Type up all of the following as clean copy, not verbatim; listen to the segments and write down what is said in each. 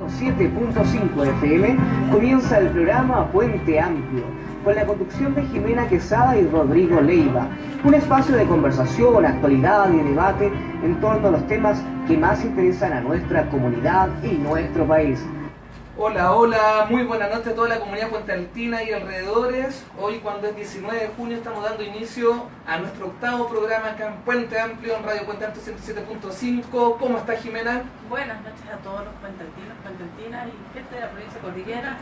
7.5 FM comienza el programa Puente Amplio, con la conducción de Jimena Quesada y Rodrigo Leiva, un espacio de conversación, actualidad y debate en torno a los temas que más interesan a nuestra comunidad y nuestro país. Hola, hola, muy buenas noches a toda la comunidad puentealtina y alrededores. Hoy, cuando es 19 de junio, estamos dando inicio a nuestro octavo programa acá en Puente Amplio, en Radio Puente Amplio 107.5. ¿Cómo está, Jimena? Buenas noches a todos los puentealtinos, puentealtinas y gente de la provincia de Cordillera,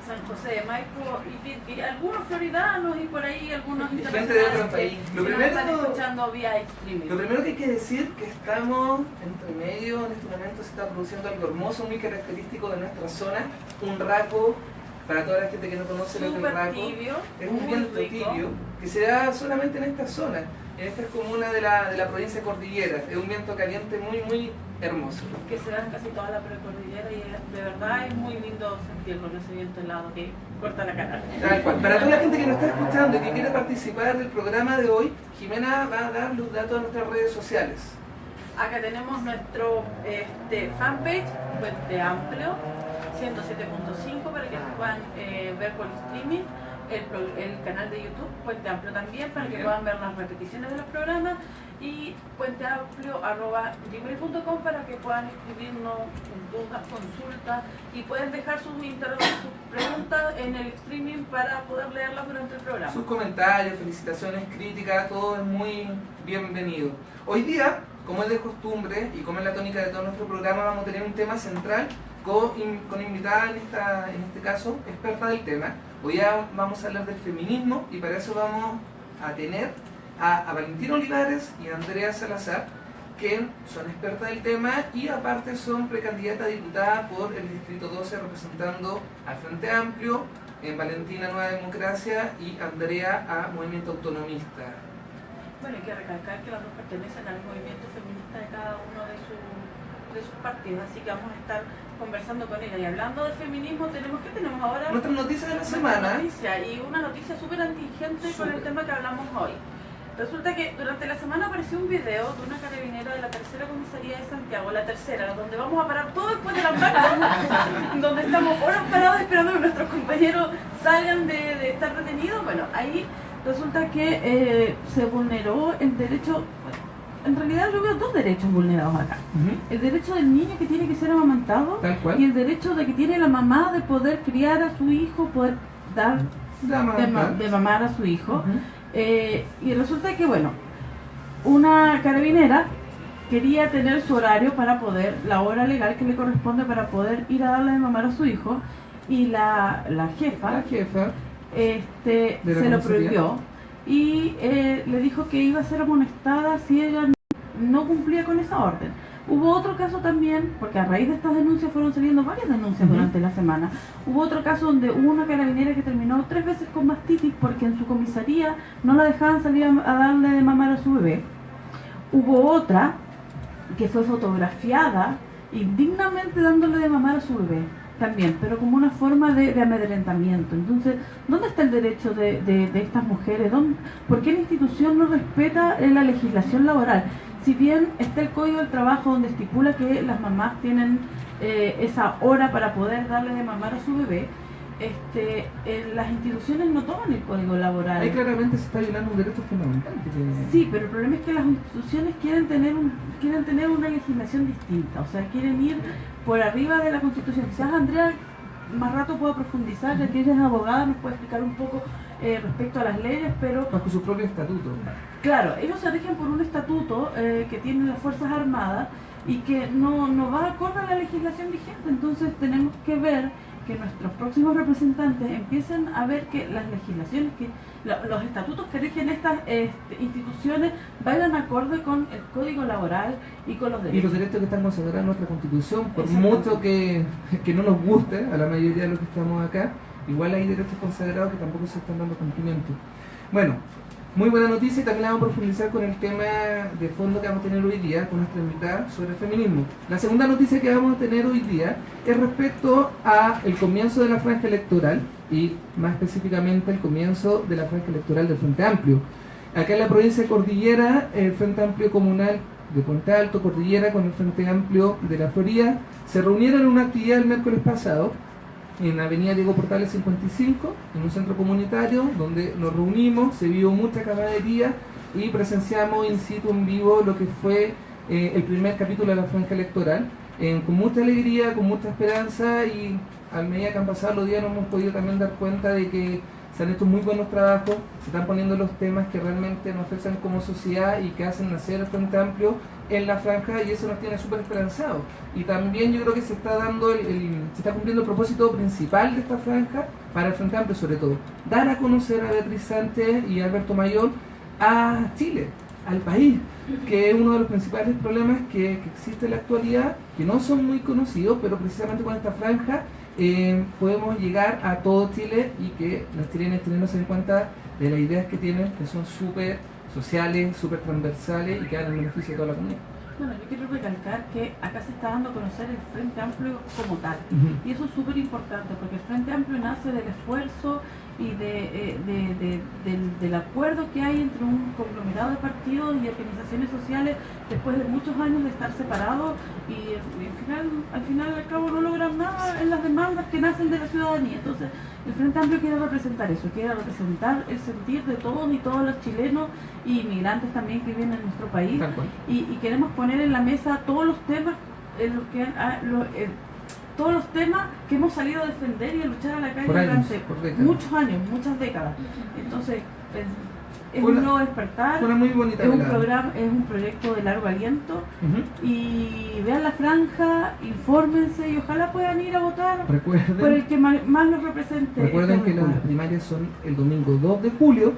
San José de Maipo y algunos floridanos y por ahí algunos gente de otro país. Lo están escuchando vía streaming. Lo primero que hay que decir que estamos entre medio, en este momento se está produciendo algo hermoso, muy característico de nuestra zona, un raco. Para toda la gente que no conoce lo que es el raco, tibio, es un viento tibio que se da solamente en esta zona, en esta comuna de la provincia de Cordillera. Es un viento caliente muy hermoso. Que se da en casi toda la precordillera y de verdad es muy lindo sentirlo en ese viento helado que corta la cara. Tal cual. Para toda la gente que nos está escuchando y que quiere participar del programa de hoy, Jimena va a dar los datos de nuestras redes sociales. Acá tenemos nuestro fanpage, Puente Amplio 107.5, para que nos puedan ver por streaming. El canal de YouTube, Puente Amplio también, para que puedan ver las repeticiones de los programas, y puenteamplio@gmail.com para que puedan escribirnos dudas, consultas, y pueden dejar sus preguntas en el streaming para poder leerlas durante el programa. Sus comentarios, felicitaciones, críticas, todo es muy bienvenido. Hoy día, como es de costumbre y como es la tónica de todo nuestro programa, vamos a tener un tema central con invitada en este caso, experta del tema. Hoy ya vamos a hablar del feminismo y para eso vamos a tener a Valentina Olivares y a Andrea Salazar, que son expertas del tema y aparte son precandidata a diputada por el Distrito 12 representando al Frente Amplio, en Valentina Nueva Democracia y Andrea a Movimiento Autonomista. Bueno, hay que recalcar que las dos pertenecen al movimiento feminista de cada uno de sus partidos, así que vamos a estar conversando con ella. Y hablando de feminismo, ¿qué tenemos ahora? Nuestras noticias de la semana. Y una noticia súper antigente con el tema que hablamos hoy. Resulta que durante la semana apareció un video de una carabinera de la tercera comisaría de Santiago, la tercera, donde vamos a parar todo después de la placa, donde estamos horas parados esperando que nuestros compañeros salgan de estar detenidos. Bueno, ahí resulta que se vulneró el derecho. En realidad yo veo dos derechos vulnerados acá. El derecho del niño que tiene que ser amamantado y el derecho de que tiene la mamá de poder criar a su hijo, poder dar de mamar a su hijo. Y resulta que, bueno, una carabinera quería tener su horario para poder, la hora legal que le corresponde para poder ir a darle de mamar a su hijo, y la jefa se lo prohibió y le dijo que iba a ser amonestada si ella no cumplía con esa orden. Hubo otro caso también, porque a raíz de estas denuncias fueron saliendo varias denuncias durante la semana. Hubo otro caso donde hubo una carabinera que terminó 3 veces con mastitis porque en su comisaría no la dejaban salir a darle de mamar a su bebé. Hubo otra que fue fotografiada indignamente dándole de mamar a su bebé también, pero como una forma de amedrentamiento. Entonces, ¿dónde está el derecho de estas mujeres? ¿Por qué la institución no respeta la legislación laboral? Si bien está el Código del Trabajo donde estipula que las mamás tienen esa hora para poder darle de mamar a su bebé, las instituciones no toman el Código Laboral. Ahí claramente se está violando un derecho fundamental. Sí, pero el problema es que las instituciones quieren tener una legislación distinta, o sea, quieren ir por arriba de la Constitución. Quizás Andrea más rato pueda profundizar, ya que ella es abogada, nos puede explicar un poco respecto a las leyes, pero bajo su propio estatuto. Claro, ellos se rigen por un estatuto que tienen las Fuerzas Armadas y que no va acorde a la legislación vigente. Entonces tenemos que ver que nuestros próximos representantes empiecen a ver que las legislaciones, los estatutos que rigen estas instituciones vayan acorde con el Código Laboral y con los derechos. Y los derechos que están consagrados en nuestra Constitución, por mucho que no nos guste a la mayoría de los que estamos acá, igual hay derechos consagrados que tampoco se están dando cumplimiento. Bueno, muy buena noticia, y también vamos a profundizar con el tema de fondo que vamos a tener hoy día con nuestra invitada sobre el feminismo. La segunda noticia que vamos a tener hoy día es respecto a el comienzo de la franja electoral y más específicamente el comienzo de la franja electoral del Frente Amplio. Acá en la provincia de Cordillera, el Frente Amplio Comunal de Puente Alto, Cordillera, con el Frente Amplio de la Florida, se reunieron en una actividad el miércoles pasado en Avenida Diego Portales 55, en un centro comunitario donde nos reunimos, se vio mucha camaradería y presenciamos in situ, en vivo, lo que fue el primer capítulo de la franja electoral, con mucha alegría, con mucha esperanza, y a medida que han pasado los días nos hemos podido también dar cuenta de que se han hecho muy buenos trabajos, se están poniendo los temas que realmente nos afectan como sociedad y que hacen nacer el Frente Amplio en la franja, y eso nos tiene súper esperanzados. Y también yo creo que se está dando se está cumpliendo el propósito principal de esta franja para el Frente Amplio, sobre todo dar a conocer a Beatriz Sánchez y a Alberto Mayor a Chile, al país, que es uno de los principales problemas que existe en la actualidad, que no son muy conocidos, pero precisamente con esta franja podemos llegar a todo Chile y que las chilenas y chilenos se den cuenta de las ideas que tienen, que son súper sociales, súper transversales y que dan el beneficio de toda la comunidad. Bueno, yo quiero recalcar que acá se está dando a conocer el Frente Amplio como tal, y eso es súper importante porque el Frente Amplio nace del esfuerzo y del acuerdo que hay entre un conglomerado de partidos y organizaciones sociales después de muchos años de estar separados, y al final al cabo no logran nada en las demandas que nacen de la ciudadanía. Entonces el Frente Amplio quiere representar eso, quiere representar el sentir de todos y todos los chilenos y inmigrantes también que viven en nuestro país, y queremos poner en la mesa todos los temas en los que todos los temas que hemos salido a defender y a luchar a la calle durante muchos años, muchas décadas. Entonces, es un nuevo despertar, una muy bonita es un programa, es un proyecto de largo aliento, y vean la franja, infórmense y ojalá puedan ir a votar por el que más los represente. Recuerden que las primarias son el domingo 2 de julio.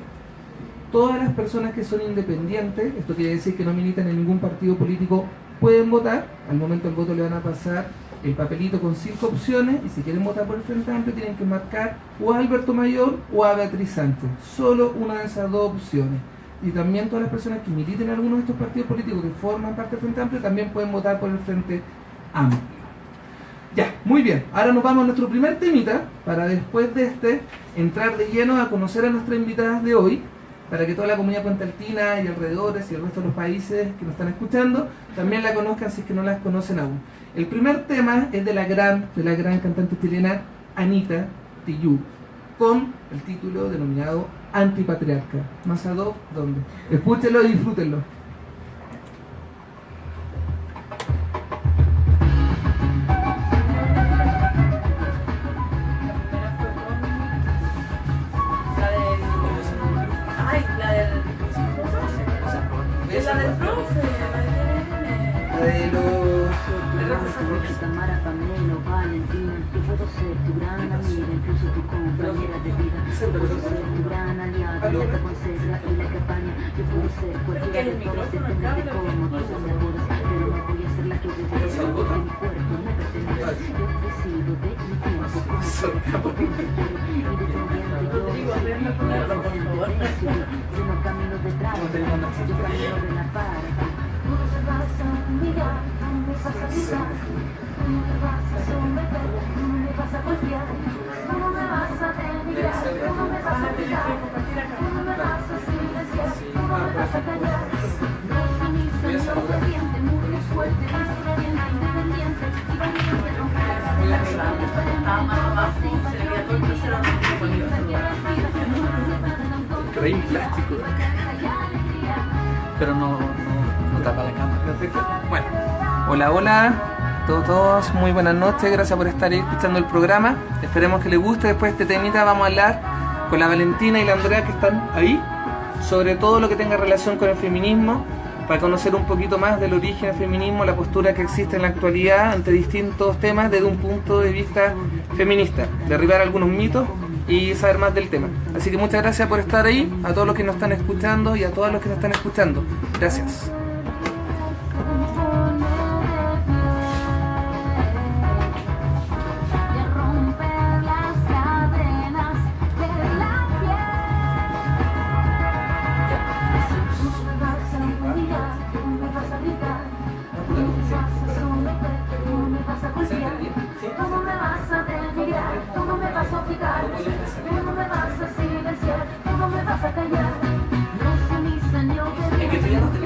Todas las personas que son independientes, esto quiere decir que no militan en ningún partido político, pueden votar. Al momento del voto le van a pasar el papelito con 5 opciones, y si quieren votar por el Frente Amplio tienen que marcar o a Alberto Mayor o a Beatriz Sánchez, solo una de esas dos opciones. Y también todas las personas que militen en alguno de estos partidos políticos que forman parte del Frente Amplio también pueden votar por el Frente Amplio. Ya, muy bien, ahora nos vamos a nuestro primer temita, para después de entrar de lleno a conocer a nuestras invitadas de hoy, para que toda la comunidad puentealtina y alrededores y el resto de los países que nos están escuchando también la conozcan si es que no las conocen aún. El primer tema es de la gran cantante chilena Anita Tijoux, con el título denominado Antipatriarca. Más ad hoc, ¿dónde? Escúchenlo y disfrútenlo. La del profe, la de los... Tamara, Pamela, Valentina, yo puedo ser tu gran amiga, incluso tu compañera de vida. Yo puedo ser tu gran aliada, la que aconseja y la que apaña. Yo puedo ser cualquiera de todos, depende de cómo tú me abordas. Pero no voy a ser la que decide porque mi cuerpo me pertenece. Yo decido de mi tiempo como y dependiente yo yo no camino detrás, yo camino de la para. Tú no me vas a mirar, no me vas a mirar, no me vas a someter, no me vas a golpear, no me vas a denigrar, no me vas a mirar, no me vas a silenciar, no me vas a callar. No soy ni señor obediente, muy fuerte, más valiente, independiente y valiente, no me vas a dejar Trae un plástico, pero no tapa la cámara. Perfecto. Bueno, hola todos, muy buenas noches, gracias por estar ahí escuchando el programa. Esperemos que les guste. Después de este temita vamos a hablar con la Valentina y la Andrea, que están ahí, sobre todo lo que tenga relación con el feminismo, para conocer un poquito más del origen del feminismo, la postura que existe en la actualidad ante distintos temas desde un punto de vista feminista, derribar algunos mitos y saber más del tema. Así que muchas gracias por estar ahí, a todos los que nos están escuchando y a todas los que nos están escuchando. Gracias. Es que tú ya no te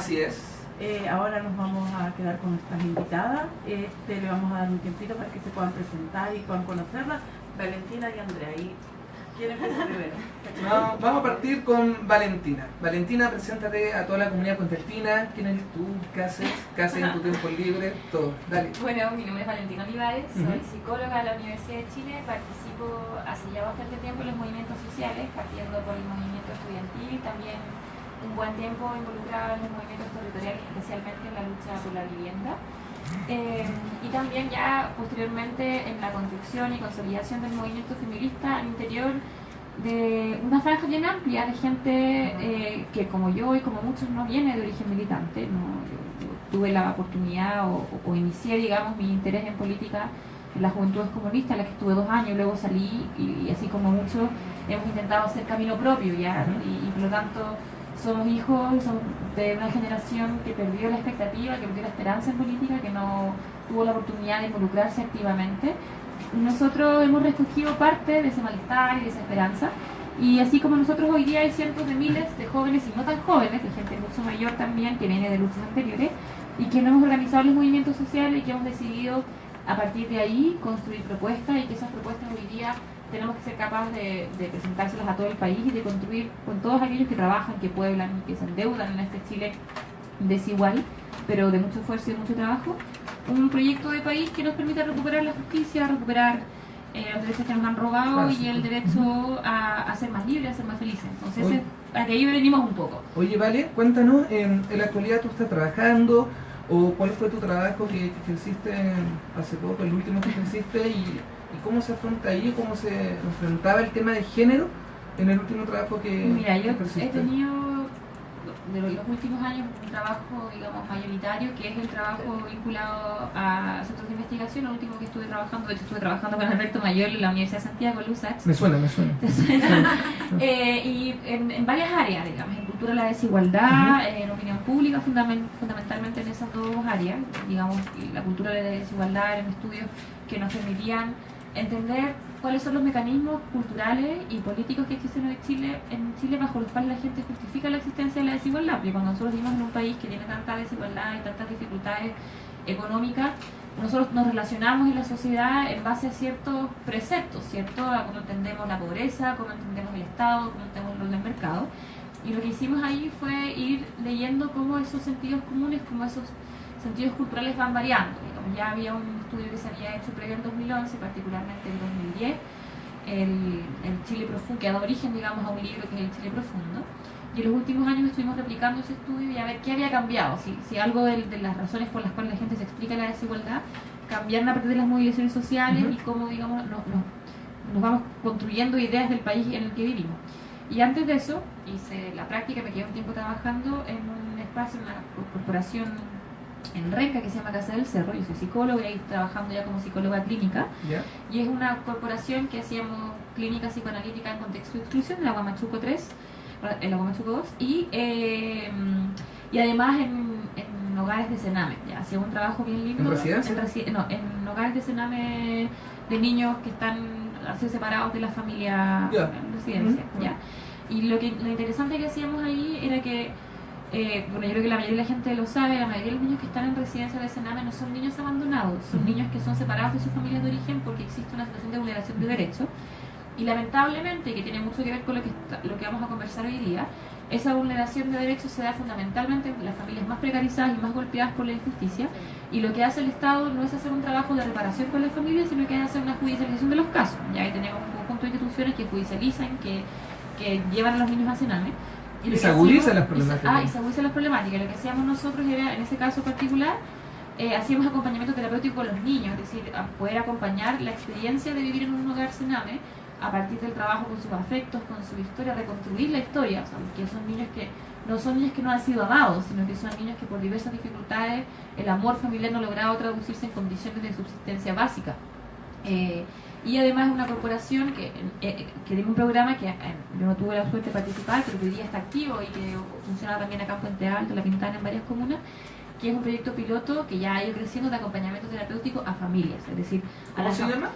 Así es. Ahora nos vamos a quedar con nuestras invitadas. Le vamos a dar un tiempito para que se puedan presentar y puedan conocerlas. Valentina y Andrea. ¿Y quién empieza primero? No, vamos a partir con Valentina. Valentina, preséntate a toda la comunidad conteltina. ¿Quién eres tú? ¿Qué haces? ¿Qué haces en tu tiempo libre? Todo. Dale. Bueno, mi nombre es Valentina Olivares, soy Ujú. psicóloga de la Universidad de Chile, participo hace ya bastante tiempo en los movimientos sociales, partiendo por el movimiento estudiantil, también un buen tiempo involucrada en los movimientos territoriales, especialmente en la lucha por la vivienda. Y también ya posteriormente en la construcción y consolidación del movimiento feminista al interior de una franja bien amplia de gente que como yo y como muchos no viene de origen militante. Yo tuve la oportunidad o inicié, digamos, mi interés en política en las juventudes comunistas, en las que estuve 2 años, luego salí y así como muchos hemos intentado hacer camino propio ya, y por lo tanto somos hijos de una generación que perdió la expectativa, que perdió la esperanza en política, que no tuvo la oportunidad de involucrarse activamente. Nosotros hemos recogido parte de ese malestar y de esa esperanza, y así como nosotros hoy día hay cientos de miles de jóvenes y no tan jóvenes, de gente mucho mayor también, que viene de luchas anteriores, y que no hemos organizado los movimientos sociales y que hemos decidido a partir de ahí construir propuestas, y que esas propuestas hoy día tenemos que ser capaces de presentárselas a todo el país y de construir con todos aquellos que trabajan, que pueblan, que se endeudan en este Chile desigual, pero de mucho esfuerzo y mucho trabajo, un proyecto de país que nos permita recuperar la justicia, recuperar los derechos que nos han robado, Claro. y el derecho a ser más libres, a ser más felices. Entonces, Oye. a que ahí venimos un poco. Oye, Vale, cuéntanos, en la actualidad tú estás trabajando, o cuál fue tu trabajo que hiciste hace poco, el último que hiciste, y cómo se afronta ahí, cómo se enfrentaba el tema de género en el último trabajo que Mira, yo ejerciste. he tenido de los últimos años un trabajo, digamos, mayoritario, que es el trabajo vinculado a centros de investigación. Lo último que estuve trabajando, de hecho estuve trabajando con Alberto Mayor en la Universidad de Santiago, LUSACH. Me suena. ¿Te suena? Y en varias áreas, digamos, en cultura de la desigualdad, en opinión pública, fundamentalmente en esas 2 áreas, digamos, y la cultura de la desigualdad eran estudios que nos permitían entender cuáles son los mecanismos culturales y políticos que existen hoy en Chile bajo los cuales la gente justifica la existencia de la desigualdad. Porque cuando nosotros vivimos en un país que tiene tanta desigualdad y tantas dificultades económicas, nosotros nos relacionamos en la sociedad en base a ciertos preceptos, ¿cierto? A cómo entendemos la pobreza, cómo entendemos el Estado, cómo entendemos el rol del mercado. Y lo que hicimos ahí fue ir leyendo cómo esos sentidos comunes, cómo esos sentidos culturales van variando. Digamos, ya había un estudio que se había hecho previo en 2011, particularmente en 2010, el Chile Profundo, que ha dado origen, digamos, a un libro que es el Chile Profundo. Y en los últimos años estuvimos replicando ese estudio y a ver qué había cambiado, si algo de las razones por las cuales la gente se explica la desigualdad cambiaron a partir de las movilizaciones sociales y cómo, digamos, nos vamos construyendo ideas del país en el que vivimos. Y antes de eso hice la práctica, me quedé un tiempo trabajando en un espacio, en una corporación en Renca que se llama Casa del Cerro. Yo soy psicóloga y trabajando ya como psicóloga clínica. ¿Ya? Y es una corporación que hacíamos clínica psicoanalítica en contexto de exclusión, en la Guamachuco 3, en la Guamachuco 2, y además en hogares de Sename. Ya hacía un trabajo bien lindo. ¿En residencia? En hogares de Sename de niños que están así separados de la familia en residencia. ¿Ya? Y lo interesante que hacíamos ahí era que bueno, yo creo que la mayoría de la gente lo sabe, la mayoría de los niños que están en residencia de Sename no son niños abandonados, son niños que son separados de sus familias de origen porque existe una situación de vulneración de derechos, y lamentablemente, que tiene mucho que ver con lo que vamos a conversar hoy día, esa vulneración de derechos se da fundamentalmente en las familias más precarizadas y más golpeadas por la injusticia, y lo que hace el Estado no es hacer un trabajo de reparación con las familias, sino que es hacer una judicialización de los casos. Ya ahí tenemos un conjunto de instituciones que judicializan, que llevan a los niños a Sename. Y se agudizan las problemáticas. Y se agudizan las problemáticas. Lo que hacíamos nosotros era, en ese caso particular, hacíamos acompañamiento terapéutico con los niños, es decir, a poder acompañar la experiencia de vivir en un hogar Sename a partir del trabajo con sus afectos, con su historia, reconstruir la historia, o sea, que son niños que no son niños que no han sido amados, sino que son niños que por diversas dificultades el amor familiar no ha logrado traducirse en condiciones de subsistencia básica. Y además una corporación que tiene un programa que yo no tuve la suerte de participar, pero que hoy día está activo y que funciona también acá en Puente Alto, La Pintana, en varias comunas, que es un proyecto piloto que ya ha ido creciendo de acompañamiento terapéutico a familias, es decir, ¿Cómo se llama?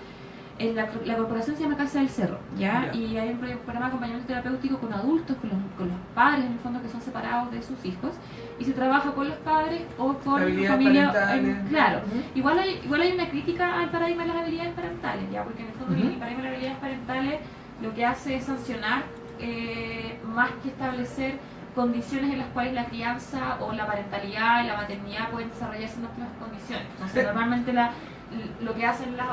La corporación se llama Casa del Cerro, ¿ya? Ya. Y hay un programa de acompañamiento terapéutico con adultos, con los padres, en el fondo, que son separados de sus hijos, y se trabaja con los padres o con Habilidades familia. parentales. Claro, Ujú. igual hay una crítica al paradigma de las habilidades parentales, ¿ya? Porque en el fondo Ujú. el paradigma de las habilidades parentales lo que hace es sancionar más que establecer condiciones en las cuales la crianza o la parentalidad y la maternidad pueden desarrollarse en óptimas condiciones. Entonces, normalmente lo que hacen las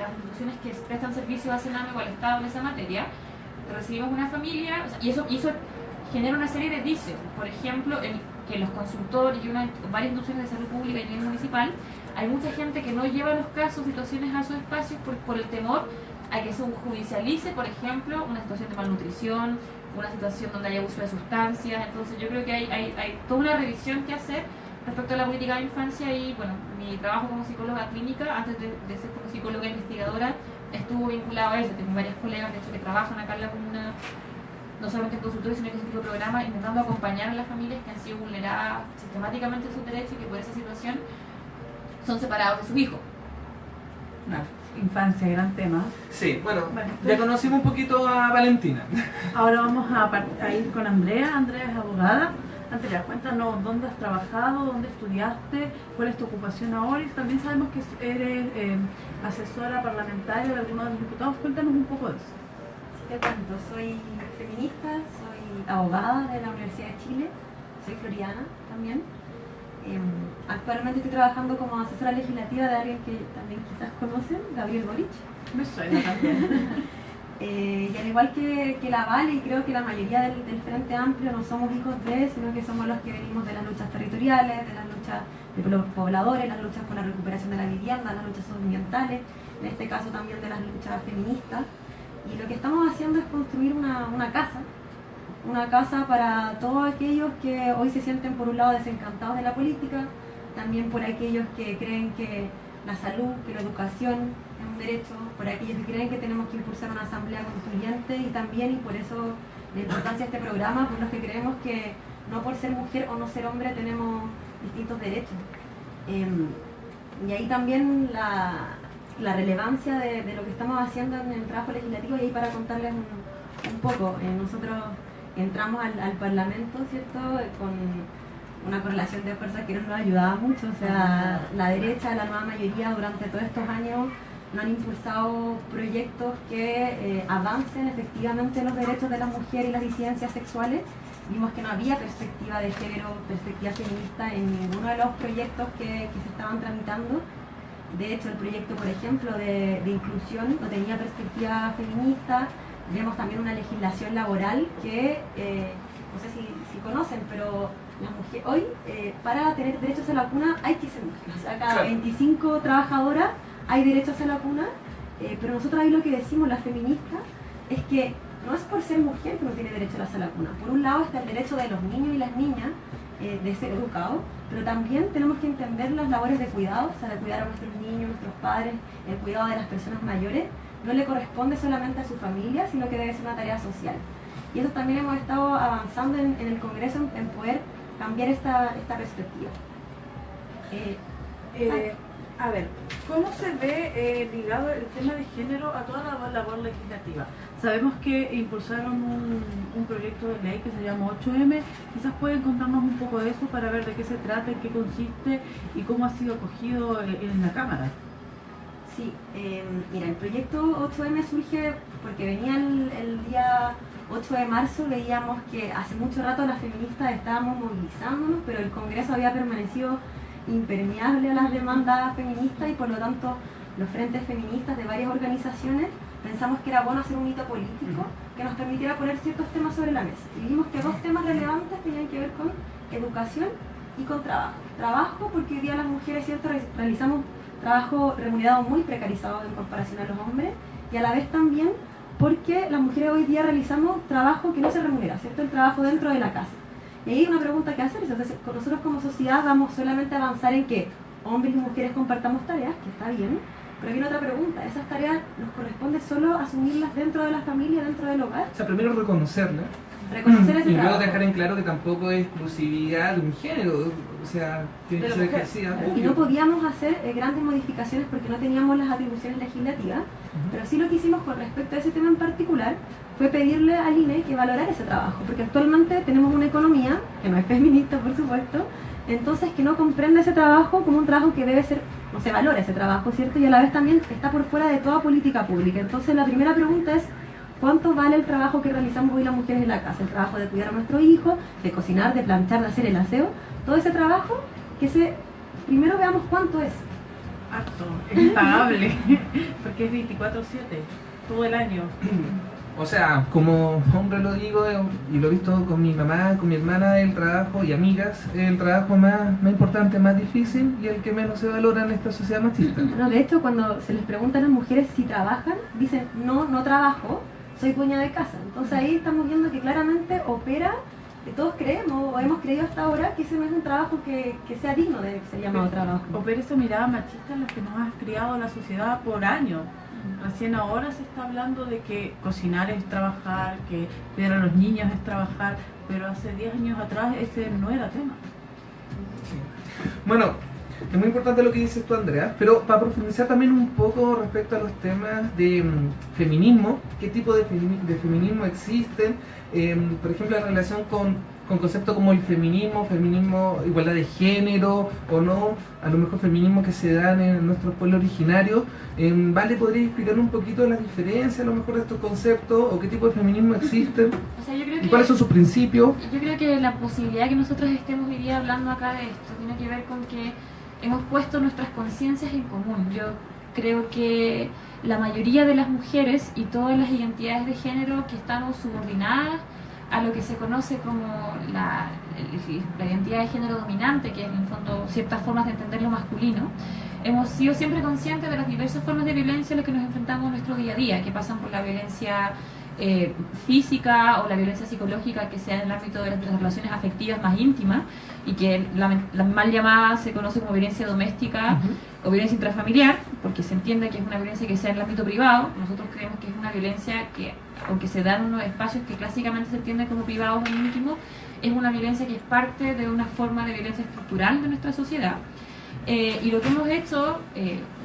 instituciones que prestan servicio a Sename o al Estado en esa materia, recibimos una familia, o sea, y eso genera una serie de vicios. Por ejemplo, que los consultores y varias instituciones de salud pública y a nivel municipal, hay mucha gente que no lleva los casos, situaciones a sus espacios por el temor a que se judicialice, por ejemplo, una situación de malnutrición, una situación donde haya abuso de sustancias. Entonces yo creo que hay toda una revisión que hacer respecto a la política de infancia y, bueno, mi trabajo como psicóloga clínica, antes de ser como psicóloga investigadora, estuvo vinculado a eso. Tengo varias colegas, de hecho, que trabajan acá en la comuna, no solamente en consultorios, sino que en ese tipo de programas, intentando acompañar a las familias que han sido vulneradas sistemáticamente en sus derechos y que por esa situación son separados de sus hijos. Infancia, gran tema. Sí, bueno, Vale, ya conocimos un poquito a Valentina. Ahora vamos a ir con Andrea. Andrea es abogada. Andrea, cuéntanos dónde has trabajado, dónde estudiaste, cuál es tu ocupación ahora, y también sabemos que eres asesora parlamentaria de algunos de los diputados. Cuéntanos un poco de eso. Te cuento, soy feminista, soy abogada de la Universidad de Chile, soy floriana también. Actualmente estoy trabajando como asesora legislativa de alguien que también quizás conocen, Gabriel Boric. Me suena también. Y al igual que la Vale, y creo que la mayoría del Frente Amplio no somos hijos de, sino que somos los que venimos de las luchas territoriales, de las luchas de los pobladores, las luchas por la recuperación de la vivienda, las luchas ambientales, en este caso también de las luchas feministas. Y lo que estamos haciendo es construir una casa para todos aquellos que hoy se sienten por un lado desencantados de la política, también por aquellos que creen que la salud, que la educación es un derecho, por aquellos que creen que tenemos que impulsar una asamblea constituyente, y también, y por eso la importancia de este programa, por los que creemos que no por ser mujer o no ser hombre tenemos distintos derechos. Y ahí también la relevancia de lo que estamos haciendo en el trabajo legislativo, y ahí para contarles un poco, nosotros entramos al Parlamento, ¿cierto?, con una correlación de fuerzas que no nos ayudaba mucho. O sea, la derecha, la nueva mayoría durante todos estos años no han impulsado proyectos que avancen efectivamente los derechos de las mujeres y las disidencias sexuales. Vimos que no había perspectiva de género, perspectiva feminista en ninguno de los proyectos que se estaban tramitando. De hecho, el proyecto, por ejemplo, de inclusión no tenía perspectiva feminista. Vemos también una legislación laboral que, no sé si conocen, pero las mujeres hoy, para tener derechos a la cuna hay que ser mujer. O sea, cada 25 trabajadoras hay derechos a la cuna, pero nosotros ahí lo que decimos, las feministas, es que no es por ser mujer que no tiene derecho a la cuna. Por un lado está el derecho de los niños y las niñas de ser educados, pero también tenemos que entender las labores de cuidado, o sea, de cuidar a nuestros niños, nuestros padres, el cuidado de las personas mayores. No le corresponde solamente a su familia, sino que debe ser una tarea social. Y eso también hemos estado avanzando en el Congreso en poder cambiar esta perspectiva. A ver, ¿cómo se ve ligado el tema de género a toda la labor legislativa? Sabemos que impulsaron un proyecto de ley que se llama 8M. Quizás pueden contarnos un poco de eso para ver de qué se trata, en qué consiste y cómo ha sido acogido en la Cámara. Sí, mira, el proyecto 8M surge porque venía el día 8 de marzo, veíamos que hace mucho rato las feministas estábamos movilizándonos, pero el Congreso había permanecido impermeable a las demandas feministas, y por lo tanto los frentes feministas de varias organizaciones pensamos que era bueno hacer un hito político que nos permitiera poner ciertos temas sobre la mesa. Y vimos que dos temas relevantes tenían que ver con educación y con trabajo. Trabajo porque hoy día las mujeres, ¿cierto?, realizamos trabajo remunerado muy precarizado en comparación a los hombres, y a la vez también porque las mujeres hoy día realizamos trabajo que no se remunera, ¿cierto?, el trabajo dentro de la casa. Y ahí hay una pregunta que hacer. Entonces, nosotros como sociedad vamos solamente a avanzar en que hombres y mujeres compartamos tareas, que está bien, pero hay una otra pregunta: ¿esas tareas nos corresponde solo asumirlas dentro de la familia, dentro del hogar? O sea, primero reconocerlas. reconocer ese Y luego trabajo. dejar en claro que tampoco es exclusividad de un género, o sea, tiene De que la ser mujer. ejercida. Y no podíamos hacer grandes modificaciones porque no teníamos las atribuciones legislativas, pero sí lo que hicimos con respecto a ese tema en particular fue pedirle al INE que valorara ese trabajo, porque actualmente tenemos una economía, que no es feminista por supuesto, entonces que no comprende ese trabajo como un trabajo que debe ser, no se valora ese trabajo, ¿cierto? Y a la vez también está por fuera de toda política pública. Entonces la primera pregunta es, ¿cuánto vale el trabajo que realizamos hoy las mujeres en la casa? El trabajo de cuidar a nuestro hijo, de cocinar, de planchar, de hacer el aseo, todo ese trabajo, primero veamos cuánto es. Harto, es impagable, porque es 24/7, todo el año. O sea, como hombre lo digo, y lo he visto con mi mamá, con mi hermana, el trabajo y amigas, el trabajo más importante, más difícil y el que menos se valora en esta sociedad machista. No, de hecho, cuando se les pregunta a las mujeres si trabajan, dicen, no trabajo, soy dueña de casa. Entonces ahí estamos viendo que claramente opera, que todos creemos o hemos creído hasta ahora que ese no es un trabajo que sea digno de ser llamado trabajo. Opera esa mirada machista en la que nos ha criado la sociedad por años. Recién ahora se está hablando de que cocinar es trabajar, que cuidar a los niños es trabajar, pero hace 10 años atrás ese no era tema. Sí. Bueno, es muy importante lo que dices tú, Andrea, pero para profundizar también un poco respecto a los temas de feminismo, qué tipo de feminismo existen, por ejemplo, en relación con conceptos como el feminismo, igualdad de género o no, a lo mejor feminismo que se dan en nuestros pueblos originarios. Vale, ¿podrías explicar un poquito las diferencias a lo mejor de estos conceptos o qué tipo de feminismo existen O sea, yo creo y que cuáles son sus principios? Yo creo que la posibilidad que nosotros estemos hoy día hablando acá de esto tiene que ver con que hemos puesto nuestras conciencias en común. Yo creo que la mayoría de las mujeres y todas las identidades de género que estamos subordinadas a lo que se conoce como la identidad de género dominante, que es en el fondo ciertas formas de entender lo masculino, hemos sido siempre conscientes de las diversas formas de violencia a las que nos enfrentamos en nuestro día a día, que pasan por la violencia física o la violencia psicológica que sea en el ámbito de las relaciones afectivas más íntimas y que la mal llamada se conoce como violencia doméstica o violencia intrafamiliar, porque se entiende que es una violencia que sea en el ámbito privado. Nosotros creemos que es una violencia que, aunque se da en unos espacios que clásicamente se entienden como privados o íntimos, es una violencia que es parte de una forma de violencia estructural de nuestra sociedad. Y lo que hemos hecho,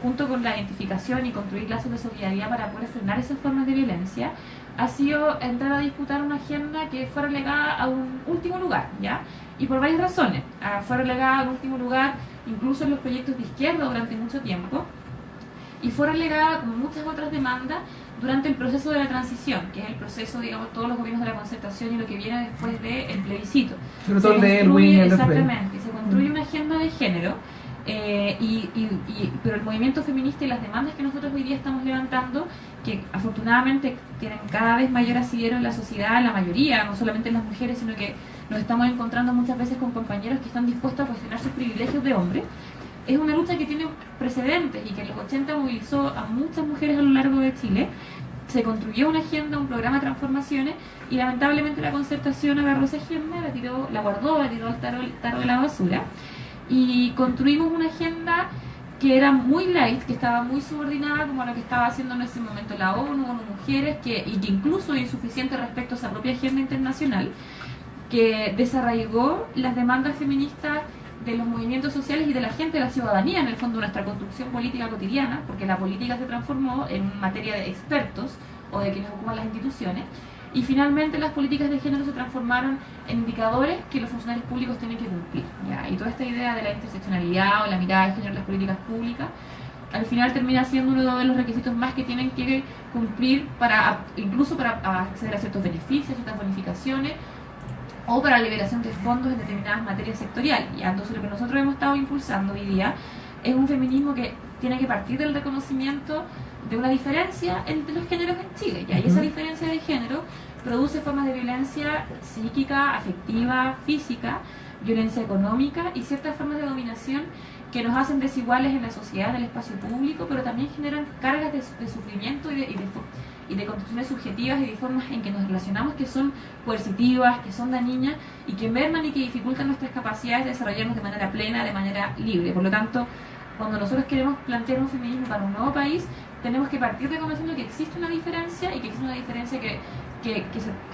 junto con la identificación y construir lazos de solidaridad para poder frenar esas formas de violencia, ha sido entrar a disputar una agenda que fue relegada a un último lugar, ¿ya? Y por varias razones. Fue relegada a un último lugar incluso en los proyectos de izquierda durante mucho tiempo, y fue relegada, como muchas otras demandas, durante el proceso de la transición, que es el proceso, digamos, todos los gobiernos de la concertación y lo que viene después del plebiscito. Sobre todo el de Elwin y el de Frey. Exactamente, se construye una agenda de género, pero el movimiento feminista y las demandas que nosotros hoy día estamos levantando, que afortunadamente tienen cada vez mayor asidero en la sociedad, en la mayoría, no solamente en las mujeres, sino que nos estamos encontrando muchas veces con compañeros que están dispuestos a cuestionar sus privilegios de hombre. Es una lucha que tiene precedentes y que en los 80 movilizó a muchas mujeres a lo largo de Chile. Se construyó una agenda, un programa de transformaciones, y lamentablemente la concertación agarró esa agenda, la guardó, la tiró al tarro de la basura, y construimos una agenda que era muy light, que estaba muy subordinada como a lo que estaba haciendo en ese momento la ONU, Mujeres, y que incluso insuficiente respecto a esa propia agenda internacional, que desarraigó las demandas feministas de los movimientos sociales y de la gente, de la ciudadanía, en el fondo, de nuestra construcción política cotidiana, porque la política se transformó en materia de expertos o de quienes ocupan las instituciones, y finalmente las políticas de género se transformaron en indicadores que los funcionarios públicos tienen que cumplir, ¿ya? Y toda esta idea de la interseccionalidad o la mirada de género en las políticas públicas, al final termina siendo uno de los requisitos más que tienen que cumplir incluso para acceder a ciertos beneficios, ciertas bonificaciones, o para la liberación de fondos en determinadas materias sectoriales. ¿Ya? Entonces lo que nosotros hemos estado impulsando hoy día es un feminismo que tiene que partir del reconocimiento de una diferencia entre los géneros en Chile, ¿ya? Y esa diferencia de género produce formas de violencia psíquica, afectiva, física, violencia económica y ciertas formas de dominación que nos hacen desiguales en la sociedad, en el espacio público, pero también generan cargas de sufrimiento y de construcciones subjetivas y de formas en que nos relacionamos que son coercitivas, que son dañinas y que merman y que dificultan nuestras capacidades de desarrollarnos de manera plena, de manera libre. Por lo tanto, cuando nosotros queremos plantear un feminismo para un nuevo país, tenemos que partir reconociendo que existe una diferencia y que existe una diferencia que que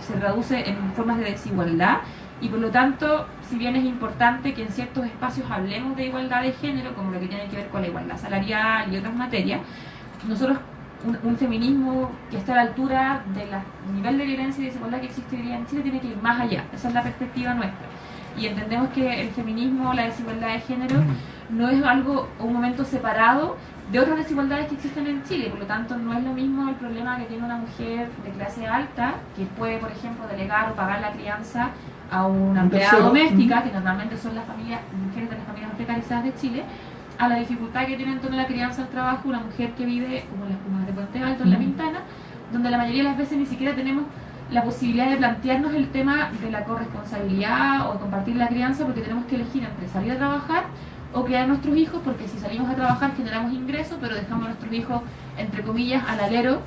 se traduce en formas de desigualdad, y por lo tanto, si bien es importante que en ciertos espacios hablemos de igualdad de género, como lo que tiene que ver con la igualdad salarial y otras materias, nosotros, un feminismo que esté a la altura del nivel de violencia y desigualdad que existe hoy día en Chile, tiene que ir más allá. Esa es la perspectiva nuestra. Y entendemos que el feminismo, la desigualdad de género, no es algo o un momento separado de otras desigualdades que existen en Chile. Por lo tanto, no es lo mismo el problema que tiene una mujer de clase alta, que puede, por ejemplo, delegar o pagar la crianza a una empleada doméstica, que normalmente son las mujeres de las familias más precarizadas de Chile, a la dificultad que tiene en torno a la crianza al trabajo una mujer que vive como en las comunas de Puente Alto, en La Pintana, donde la mayoría de las veces ni siquiera tenemos la posibilidad de plantearnos el tema de la corresponsabilidad o de compartir la crianza, porque tenemos que elegir entre salir a trabajar o criar a nuestros hijos, porque si salimos a trabajar generamos ingresos, pero dejamos a nuestros hijos, entre comillas, al alero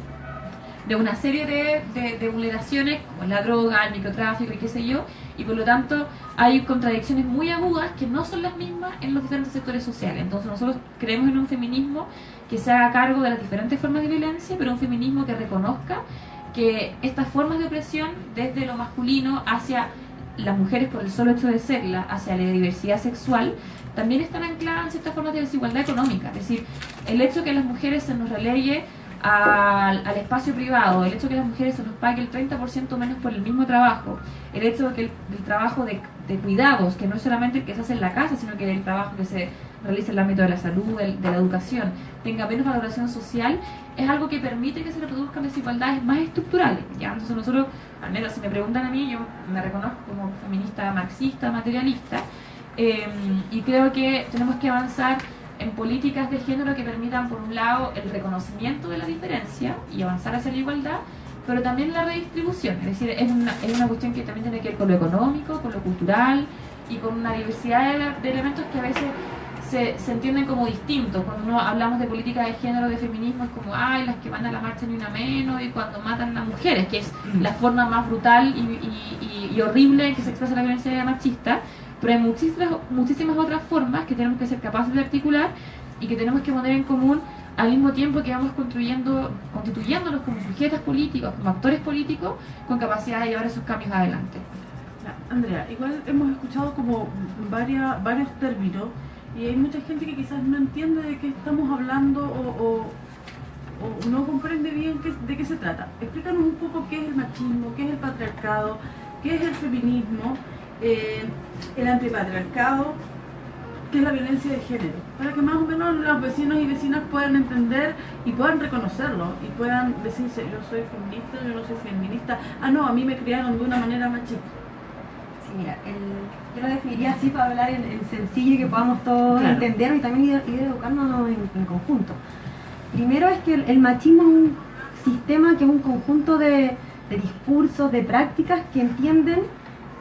de una serie de vulneraciones como la droga, el microtráfico y qué sé yo, y por lo tanto hay contradicciones muy agudas que no son las mismas en los diferentes sectores sociales. Entonces nosotros creemos en un feminismo que se haga cargo de las diferentes formas de violencia, pero un feminismo que reconozca que estas formas de opresión, desde lo masculino hacia las mujeres por el solo hecho de serla, hacia la diversidad sexual, también están ancladas en ciertas formas de desigualdad económica. Es decir, el hecho que las mujeres se nos relegue al espacio privado, el hecho que las mujeres se nos pague el 30% menos por el mismo trabajo, el hecho de que el trabajo de cuidados, que no es solamente el que se hace en la casa, sino que el trabajo que se realiza en el ámbito de la salud, de la educación, tenga menos valoración social, es algo que permite que se reproduzcan desigualdades más estructurales, ¿ya? Entonces nosotros, al menos si me preguntan a mí, yo me reconozco como feminista marxista, materialista, y creo que tenemos que avanzar en políticas de género que permitan, por un lado, el reconocimiento de la diferencia y avanzar hacia la igualdad, pero también la redistribución. Es decir, es una cuestión que también tiene que ver con lo económico, con lo cultural y con una diversidad de elementos que a veces se entienden como distintos. Cuando hablamos de políticas de género, de feminismo, es como, ay, las que van a la marcha ni una menos, y cuando matan a mujeres, que es la forma más brutal y horrible en que se expresa la violencia machista. Pero hay muchísimas otras formas que tenemos que ser capaces de articular y que tenemos que poner en común al mismo tiempo que vamos constituyéndonos como sujetos políticos, como actores políticos, con capacidad de llevar esos cambios adelante. Andrea, igual hemos escuchado como varios términos y hay mucha gente que quizás no entiende de qué estamos hablando o no comprende bien de qué se trata. Explícanos un poco qué es el machismo, qué es el patriarcado, qué es el feminismo, el antipatriarcado, qué es la violencia de género, para que más o menos los vecinos y vecinas puedan entender y puedan reconocerlo y puedan decirse, yo soy feminista, yo no soy feminista, no, a mí me criaron de una manera machista. Sí, mira, yo lo definiría así para hablar en sencillo y que podamos todos entender y también ir educándonos en conjunto. Primero es que el machismo es un sistema que es un conjunto de discursos, de prácticas que entienden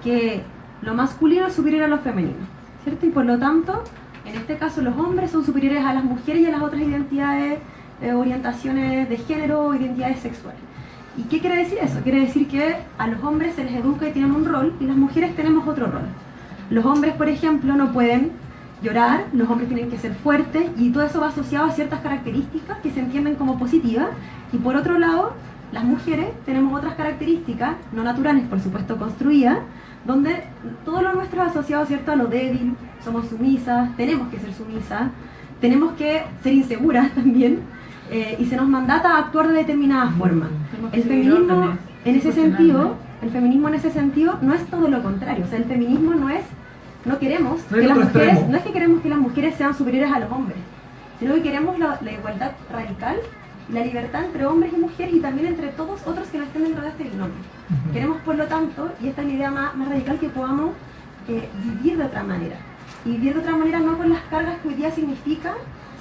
que lo masculino es superior a lo femenino, ¿cierto? Y por lo tanto, en este caso los hombres son superiores a las mujeres y a las otras identidades, orientaciones de género o identidades sexuales. ¿Y qué quiere decir eso? Quiere decir que a los hombres se les educa y tienen un rol y las mujeres tenemos otro rol. Los hombres, por ejemplo, no pueden llorar, los hombres tienen que ser fuertes y todo eso va asociado a ciertas características que se entienden como positivas. Y por otro lado, las mujeres tenemos otras características, no naturales, por supuesto, construidas, donde todo lo nuestro es asociado, ¿cierto?, a lo débil, somos sumisas, tenemos que ser sumisas, tenemos que ser inseguras también, y se nos mandata a actuar de determinada forma. El feminismo en ese sentido no es todo lo contrario. O sea, el feminismo no queremos que las mujeres sean superiores a los hombres, sino que queremos la igualdad radical, la libertad entre hombres y mujeres y también entre todos otros que no estén dentro de este binomio. Queremos, por lo tanto, y esta es la idea más radical, que podamos vivir de otra manera. Y vivir de otra manera no con las cargas que hoy día significa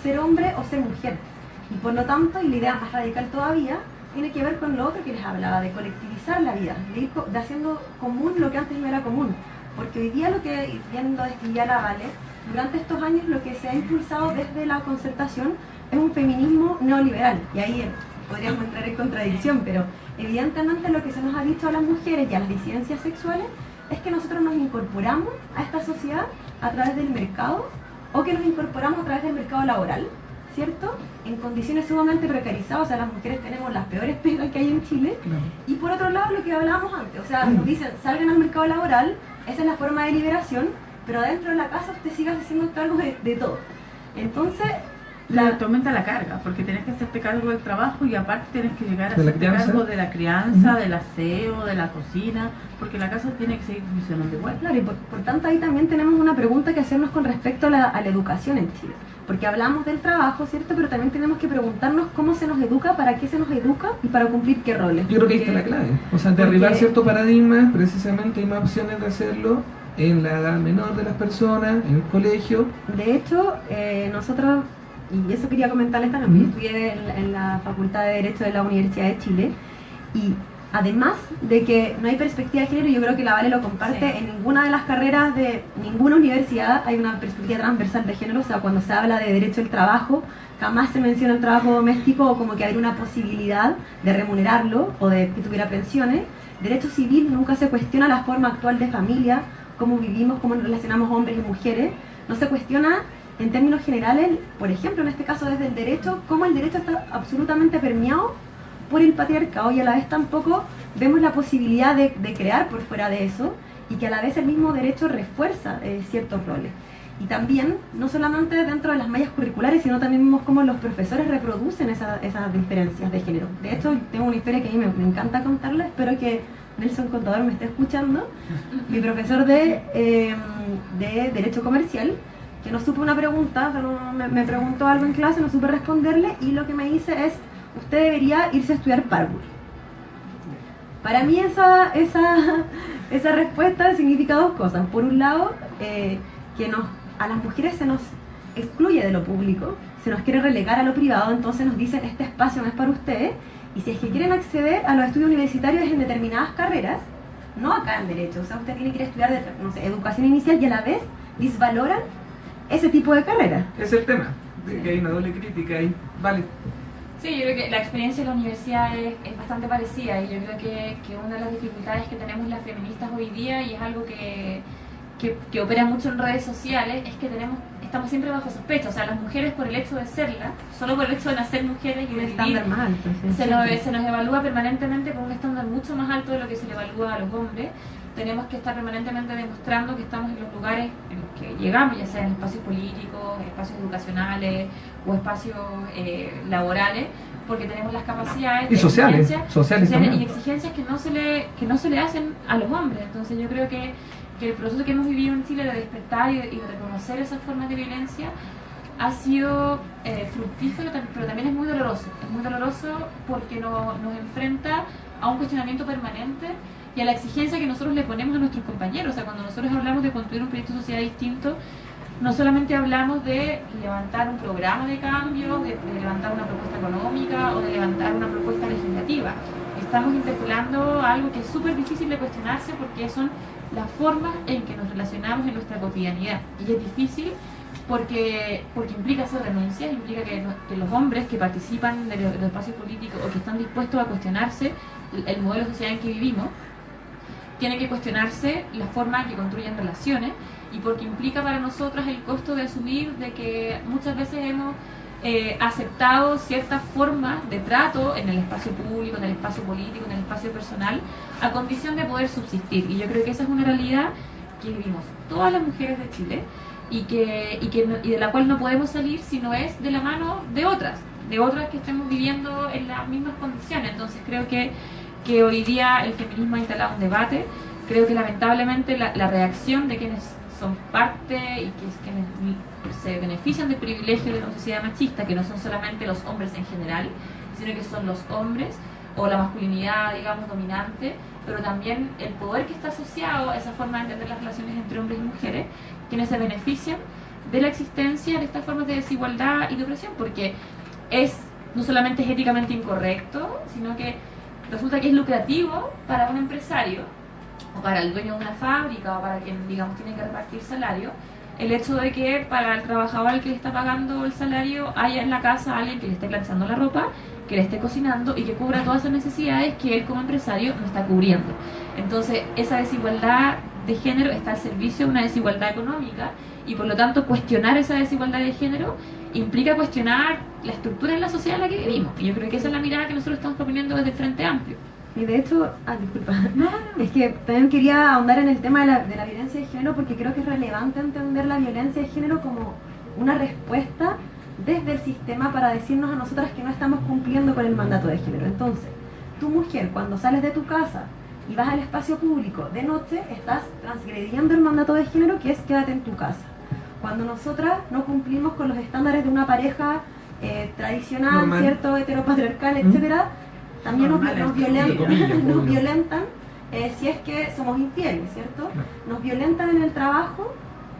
ser hombre o ser mujer. Y por lo tanto, y la idea más radical todavía, tiene que ver con lo otro que les hablaba, de colectivizar la vida, de haciendo común lo que antes no era común. Porque hoy día, lo que viendo desde la Vale, durante estos años lo que se ha impulsado desde la concertación es un feminismo neoliberal. Y ahí podríamos entrar en contradicción, pero evidentemente lo que se nos ha dicho a las mujeres y a las disidencias sexuales es que nosotros nos incorporamos a esta sociedad a través del mercado o que nos incorporamos a través del mercado laboral, ¿cierto? En condiciones sumamente precarizadas, o sea, las mujeres tenemos las peores pegas que hay en Chile. Claro. Y por otro lado, lo que hablábamos antes, o sea, nos dicen, salgan al mercado laboral, esa es la forma de liberación, pero adentro de la casa usted siga haciendo cargo de todo. Entonces, Te aumenta la carga, porque tenés que hacerte cargo del trabajo y aparte tenés que llegar a ¿De la hacerte crianza? cargo de la crianza, del aseo, de la cocina, porque la casa tiene que seguir funcionando igual. claro, y por tanto ahí también tenemos una pregunta que hacernos con respecto a la educación en Chile. Porque hablamos del trabajo, ¿cierto? Pero también tenemos que preguntarnos cómo se nos educa, para qué se nos educa y para cumplir qué roles. Yo creo que ahí está la Porque- clave. O sea, derribar porque- ciertos paradigmas, precisamente hay más opciones de hacerlo en la edad menor de las personas, en el colegio. De hecho, nosotros, y eso quería comentarles también, porque estudié en la Facultad de Derecho de la Universidad de Chile, y además de que no hay perspectiva de género, yo creo que la Vale lo comparte, Sí. en ninguna de las carreras de ninguna universidad hay una perspectiva transversal de género, o sea, cuando se habla de derecho al trabajo, jamás se menciona el trabajo doméstico o como que hay una posibilidad de remunerarlo o de que tuviera pensiones. Derecho civil nunca se cuestiona la forma actual de familia, cómo vivimos, cómo nos relacionamos hombres y mujeres. No se cuestiona en términos generales, por ejemplo, en este caso desde el derecho, cómo el derecho está absolutamente permeado por el patriarcado, y a la vez tampoco vemos la posibilidad de crear por fuera de eso, y que a la vez el mismo derecho refuerza ciertos roles. Y también, no solamente dentro de las mallas curriculares, sino también vemos cómo los profesores reproducen esas diferencias de género. De hecho, tengo una historia que a mí me encanta contarla, espero que Nelson Contador me esté escuchando. Mi profesor de Derecho Comercial, que no supe una pregunta, o sea, me preguntó algo en clase, no supe responderle, y lo que me dice es, usted debería irse a estudiar párvulo. Para mí esa respuesta significa dos cosas. Por un lado, que a las mujeres se nos excluye de lo público, se nos quiere relegar a lo privado, entonces nos dicen, este espacio no es para ustedes, y si es que quieren acceder a los estudios universitarios en determinadas carreras, no acá en Derecho, o sea, usted tiene que ir a estudiar, no sé, educación inicial, y a la vez disvaloran ese tipo de carreras. Es el tema, de que hay una doble crítica ahí. Vale. Sí, yo creo que la experiencia de la universidad es bastante parecida, y yo creo que una de las dificultades que tenemos las feministas hoy día, y es algo que opera mucho en redes sociales, es que estamos siempre bajo sospecha. O sea, las mujeres, por el hecho de serla, solo por el hecho de nacer mujeres y de Un vivir, estándar más alto. Sí, se nos evalúa permanentemente con un estándar mucho más alto de lo que se le evalúa a los hombres. Tenemos que estar permanentemente demostrando que estamos en los lugares en los que llegamos, ya sea en espacios políticos, espacios educacionales o espacios laborales, porque tenemos las capacidades Y sociales y también. exigencias que no se le hacen a los hombres. Entonces yo creo que el proceso que hemos vivido en Chile de despertar y de reconocer esas formas de violencia ha sido fructífero, pero también es muy doloroso. Es muy doloroso porque nos enfrenta a un cuestionamiento permanente y a la exigencia que nosotros le ponemos a nuestros compañeros. O sea, cuando nosotros hablamos de construir un proyecto de sociedad distinto, no solamente hablamos de levantar un programa de cambio, de levantar una propuesta económica o de levantar una propuesta legislativa. Estamos interpelando algo que es súper difícil de cuestionarse, porque son las formas en que nos relacionamos en nuestra cotidianidad. Y es difícil porque implica hacer renuncias, implica que los hombres que participan de los espacios políticos o que están dispuestos a cuestionarse el modelo de sociedad en que vivimos, tienen que cuestionarse la forma en que construyen relaciones, y porque implica para nosotras el costo de asumir de que muchas veces hemos aceptado ciertas formas de trato en el espacio público, en el espacio político, en el espacio personal, a condición de poder subsistir. Y yo creo que esa es una realidad que vivimos todas las mujeres de Chile y de la cual no podemos salir si no es de la mano de otras que estemos viviendo en las mismas condiciones. Entonces creo que hoy día el feminismo ha instalado un debate. Creo que lamentablemente la reacción de quienes son parte y quienes se benefician del privilegio de una sociedad machista, que no son solamente los hombres en general, sino que son los hombres o la masculinidad, digamos, dominante, pero también el poder que está asociado a esa forma de entender las relaciones entre hombres y mujeres, quienes se benefician de la existencia de estas formas de desigualdad y de opresión, porque no solamente es éticamente incorrecto, sino que resulta que es lucrativo para un empresario o para el dueño de una fábrica o para quien, digamos, tiene que repartir salario, el hecho de que para el trabajador al que le está pagando el salario haya en la casa alguien que le esté planchando la ropa, que le esté cocinando y que cubra todas esas necesidades que él como empresario no está cubriendo. Entonces esa desigualdad de género está al servicio de una desigualdad económica, y por lo tanto cuestionar esa desigualdad de género implica cuestionar la estructura en la sociedad en la que vivimos. Y yo creo que esa es la mirada que nosotros estamos proponiendo desde el Frente Amplio. Y de hecho, disculpa, es que también quería ahondar en el tema de la violencia de género, porque creo que es relevante entender la violencia de género como una respuesta desde el sistema para decirnos a nosotras que no estamos cumpliendo con el mandato de género. Entonces, tú mujer, cuando sales de tu casa y vas al espacio público de noche, estás transgrediendo el mandato de género, que es quédate en tu casa. Cuando nosotras no cumplimos con los estándares de una pareja tradicional, normal, ¿cierto?, heteropatriarcal, etcétera, también nos violentan si es que somos infieles, ¿cierto? Nos violentan en el trabajo,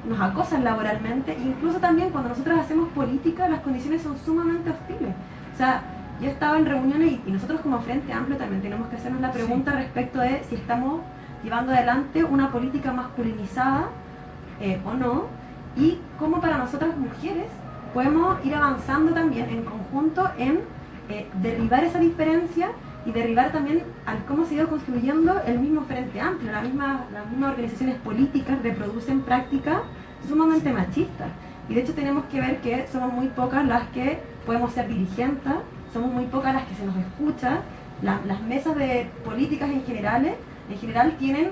nos acosan laboralmente, e incluso también cuando nosotros hacemos política las condiciones son sumamente hostiles. O sea, yo he estado en reuniones y nosotros como Frente Amplio también tenemos que hacernos la pregunta respecto de si estamos llevando adelante una política masculinizada o no, y cómo para nosotras mujeres podemos ir avanzando también en conjunto en derribar esa diferencia y derribar también al cómo se ha ido construyendo el mismo Frente Amplio. Las mismas organizaciones políticas reproducen prácticas sumamente machistas, y de hecho tenemos que ver que somos muy pocas las que podemos ser dirigentes, somos muy pocas las que se nos escucha. Las mesas de políticas en general tienen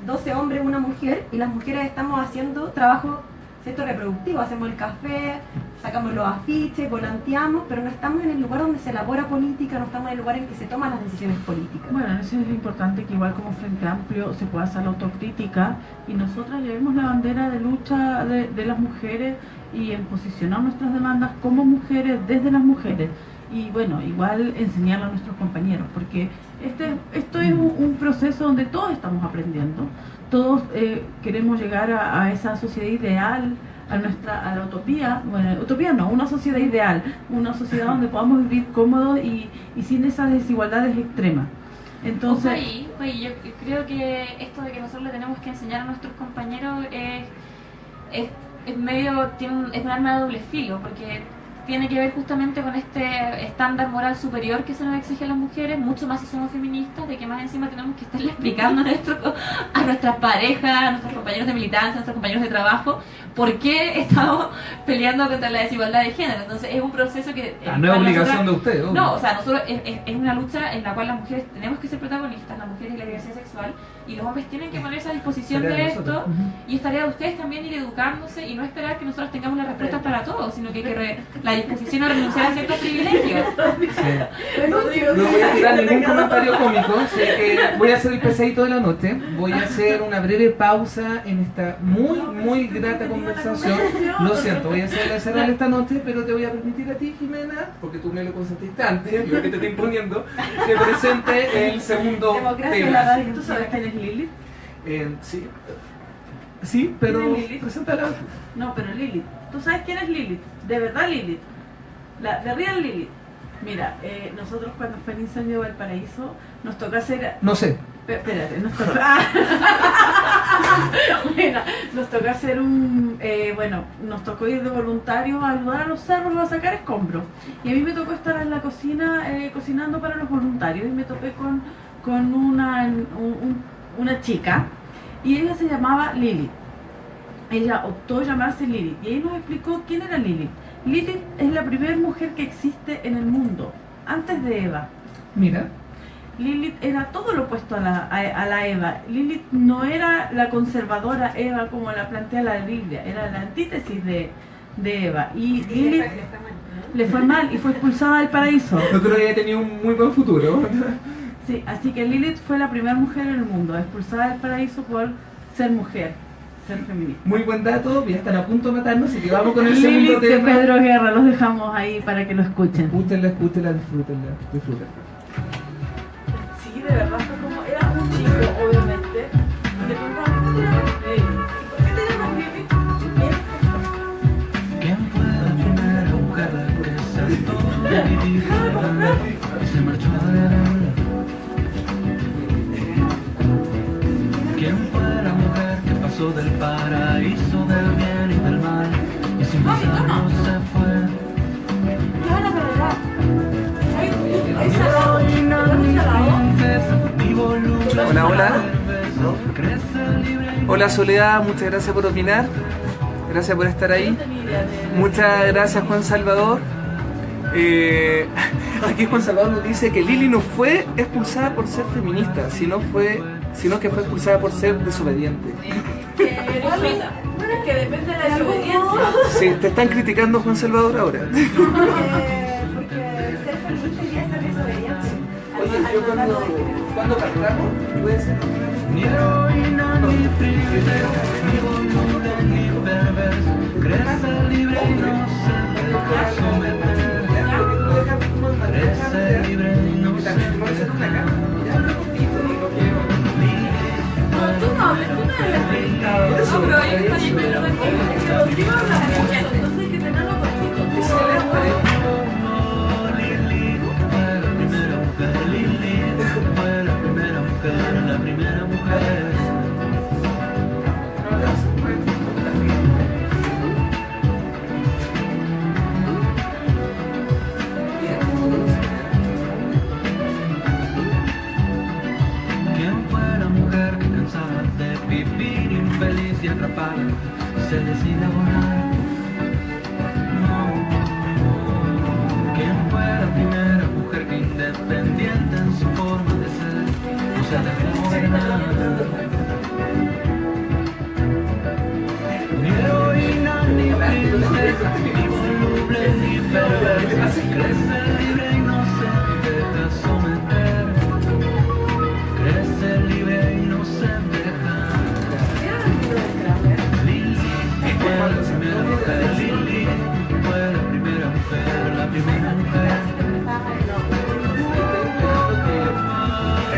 12 hombres, una mujer, y las mujeres estamos haciendo trabajo, ¿cierto?, reproductivo, hacemos el café, sacamos los afiches, volanteamos, pero no estamos en el lugar donde se elabora política, no estamos en el lugar en que se toman las decisiones políticas. Bueno, eso es importante, que igual como Frente Amplio se pueda hacer la autocrítica y nosotras llevemos la bandera de lucha de las mujeres y en posicionar nuestras demandas como mujeres, desde las mujeres. Y bueno, igual enseñarlo a nuestros compañeros, porque esto es un proceso donde todos estamos aprendiendo, todos queremos llegar a esa sociedad ideal, a la utopía, bueno, utopía no, una sociedad ideal, una sociedad donde podamos vivir cómodos y sin esas desigualdades extremas. Entonces, oye, yo creo que esto de que nosotros le tenemos que enseñar a nuestros compañeros es un arma de doble filo, porque tiene que ver justamente con este estándar moral superior que se nos exige a las mujeres, mucho más si somos feministas, de que más encima tenemos que estarle explicando a nuestras parejas, a nuestros compañeros de militancia, a nuestros compañeros de trabajo, por qué estamos peleando contra la desigualdad de género. Entonces es un proceso que... no es obligación de ustedes, obvio. No, o sea, nosotros es una lucha en la cual las mujeres tenemos que ser protagonistas, las mujeres y la diversidad sexual, y los hombres tienen que ponerse a disposición de esto, y es tarea de ustedes también ir educándose y no esperar que nosotros tengamos las respuestas para todo, sino que la disposición a renunciar a ciertos privilegios. No voy a tirar ningún comentario cómico, voy a hacer el pesadito de la noche, voy a hacer una breve pausa en esta muy grata conversación. Lo siento, voy a hacer la cerrar esta noche, pero te voy a permitir a ti, Jimena, porque tú me lo consentiste antes, lo que te estoy imponiendo, que presente el segundo tema. ¿tú sabes quién es Lilith? Sí, pero Lilith. preséntala. No, pero Lilith, ¿tú sabes quién es Lilith? De verdad Lilith, de real Lilith. Mira, nosotros cuando fue el incendio de Valparaíso nos tocó hacer... No sé. Espérate, nos tocó... Mira, nos tocó hacer nos tocó ir de voluntarios a ayudar a los cerros a sacar escombros. Y a mí me tocó estar en la cocina cocinando para los voluntarios, y me topé con una chica, y ella se llamaba Lilith. Ella optó llamarse Lilith, y ella nos explicó quién era Lilith. Lilith es la primera mujer que existe en el mundo, antes de Eva. Mira. Lilith era todo lo opuesto a la Eva. Lilith no era la conservadora Eva como la plantea la Biblia, era la antítesis de Eva. Y Lilith le fue mal y fue expulsada del paraíso. No creo que haya tenido un muy buen futuro. Sí, así que Lilith fue la primera mujer en el mundo, expulsada del paraíso por ser mujer, ser feminista. Muy buen dato, ya están a punto de matarnos, así que vamos con el segundo Lilith de tema. Pedro Guerra, los dejamos ahí para que lo escuchen. Escúchenla, disfrútenla. Sí, de verdad fue como, era un chico, obviamente. Le preguntaban, ¿por qué te llamas Lilith? ¿Quién fue la primera mujer que saltó de mi vida y se marchó de él? ¿Quién fue la mujer que pasó del paraíso del bien y del mal y sin pensarlo se fue? Hola. Hola Soledad, muchas gracias por opinar. Gracias por estar ahí. No tenía idea de- Muchas gracias, Juan Salvador. Aquí Juan Salvador nos dice que Lili no fue expulsada por ser feminista, sino que fue expulsada por ser desobediente. Bueno, es que depende de la desobediencia. Sí, te están criticando, Juan Salvador, ahora. Porque ser feminista y ser desobediente. Oye, yo cuando partamos, puede ser. Ni heroína, ni princesa, ni boluda, ni perversa. Crece libre y no se deja someter. Crece libre y no se deja. Tú no eres entrevistado. No, pero ahí está bien, pero contigo hablas mucho, entonces hay que tenerlo contigo. Lili fue la primera mujer, Lili fue la primera mujer, la primera mujer. ¿Quién fue la mujer que cansada de vivir infeliz y atrapada se decide a volar? No. ¿Quién fue la primera mujer que independiente en su forma de ser no se dejó gobernar? Ni heroína, ni princesa, ni voluble, ni perversa. Crece libre y no se deja someter. Crece libre y no se deja. Lili fue la primera mujer, Lili fue la primera mujer, la primera mujer.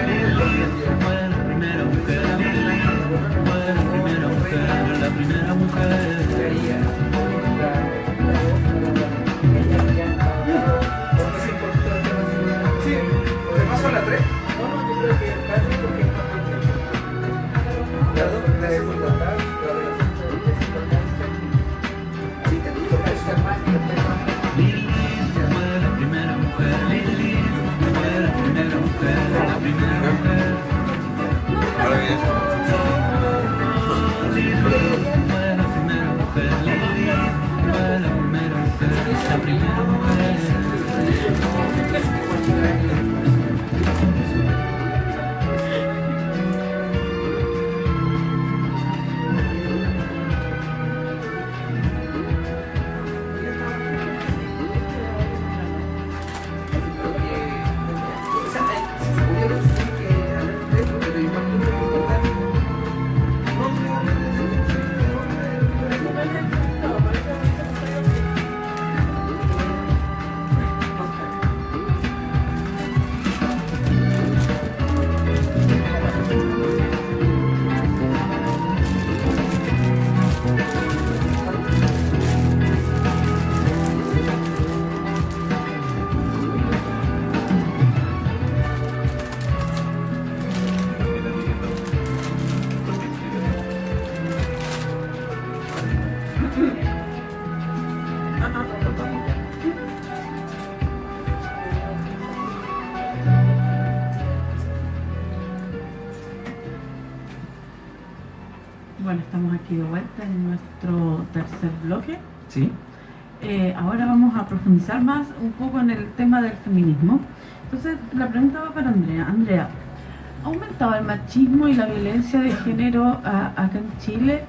Lili fue la primera mujer, Lili fue la primera mujer, la primera mujer. Sí, ¿te paso a la 3? Lili fue la primera mujer, Lili fue la primera mujer, la primera mujer. Lili fue la primera mujer, Lili fue la primera mujer, la primera mujer. Bueno, estamos aquí de vuelta en nuestro tercer bloque. Sí. Ahora vamos a profundizar más un poco en el tema del feminismo. Entonces, la pregunta va para Andrea. Andrea, ¿ha aumentado el machismo y la violencia de género acá en Chile?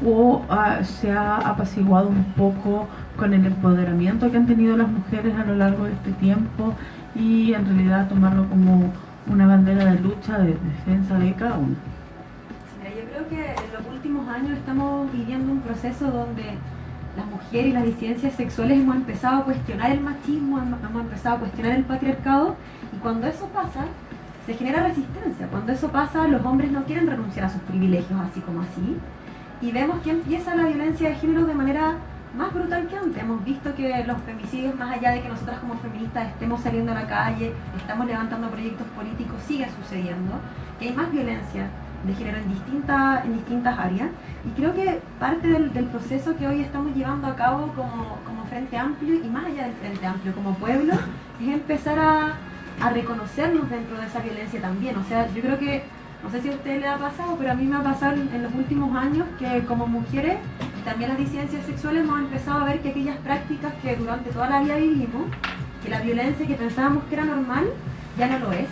¿O se ha apaciguado un poco con el empoderamiento que han tenido las mujeres a lo largo de este tiempo y en realidad tomarlo como una bandera de lucha, de defensa de cada uno? Mira, yo creo que en los últimos años estamos viviendo un proceso donde las mujeres y las disidencias sexuales hemos empezado a cuestionar el machismo, hemos empezado a cuestionar el patriarcado, y cuando eso pasa, se genera resistencia. Cuando eso pasa, los hombres no quieren renunciar a sus privilegios así como así, y vemos que empieza la violencia de género de manera más brutal que antes. Hemos visto que los femicidios, más allá de que nosotras como feministas estemos saliendo a la calle, estamos levantando proyectos políticos, siguen sucediendo, que hay más violencia de género en distintas áreas, y creo que parte del proceso que hoy estamos llevando a cabo como Frente Amplio, y más allá del Frente Amplio como pueblo, es empezar a reconocernos dentro de esa violencia también. O sea, yo creo que, no sé si a usted le ha pasado, pero a mí me ha pasado en los últimos años que como mujeres también las disidencias sexuales hemos empezado a ver que aquellas prácticas que durante toda la vida vivimos, que la violencia que pensábamos que era normal, ya no lo es.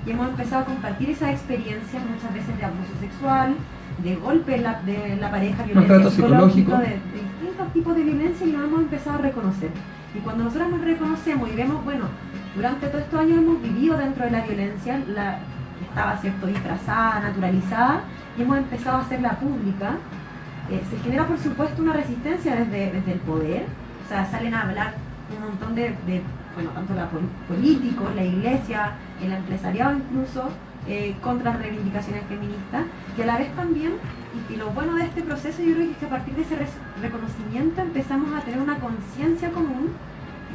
Y hemos empezado a compartir esas experiencias muchas veces de abuso sexual, de golpe de la pareja, violencia psicológica, de distintos tipos de violencia, y lo hemos empezado a reconocer. Y cuando nosotros nos reconocemos y vemos, bueno, durante todos estos años hemos vivido dentro de la violencia, que estaba, ¿cierto?, disfrazada, naturalizada, y hemos empezado a hacerla pública, se genera por supuesto una resistencia desde el poder. O sea, salen a hablar un montón de bueno, tanto los políticos, la iglesia, el empresariado incluso, contra las reivindicaciones feministas, y a la vez también, y lo bueno de este proceso yo creo que es que a partir de ese reconocimiento empezamos a tener una conciencia común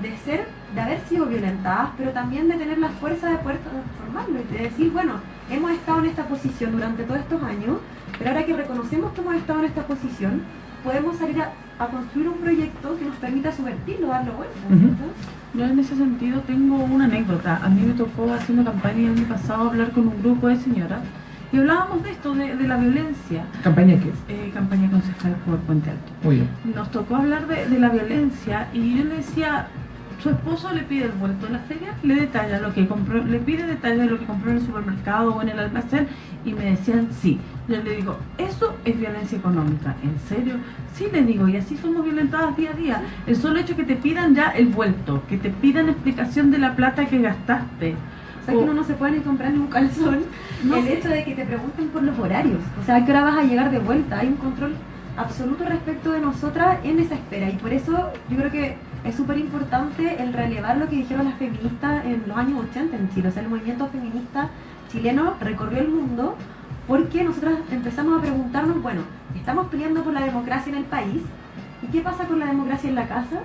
de haber sido violentadas, pero también de tener la fuerza de poder transformarlo y de decir, bueno, hemos estado en esta posición durante todos estos años, pero ahora que reconocemos que hemos estado en esta posición, podemos salir a construir un proyecto que nos permita subvertirlo, darlo vuelta, ¿cierto? Yo en ese sentido tengo una anécdota. A mí me tocó haciendo campaña el año pasado hablar con un grupo de señoras y hablábamos de esto, de la violencia. ¿Campaña qué es? Campaña concejal por Puente Alto. Muy bien. Nos tocó hablar de la violencia y yo le decía, su esposo le pide el vuelto de la feria, le detalla lo que compró, le pide detalle de lo que compró en el supermercado o en el almacén, y me decían sí. Yo le digo, eso es violencia económica. ¿En serio? Sí, le digo, y así somos violentadas día a día. El solo hecho que te pidan ya el vuelto, que te pidan explicación de la plata que gastaste. O sea, que uno no se puede ni comprar ni un calzón. No. El hecho de que te pregunten por los horarios, o sea, ¿a qué hora vas a llegar de vuelta? Hay un control absoluto respecto de nosotras en esa espera, y por eso yo creo que es súper importante el relevar lo que dijeron las feministas en los años 80 en Chile. O sea, el movimiento feminista chileno recorrió el mundo porque nosotras empezamos a preguntarnos, bueno, estamos peleando por la democracia en el país, ¿y qué pasa con la democracia en la casa?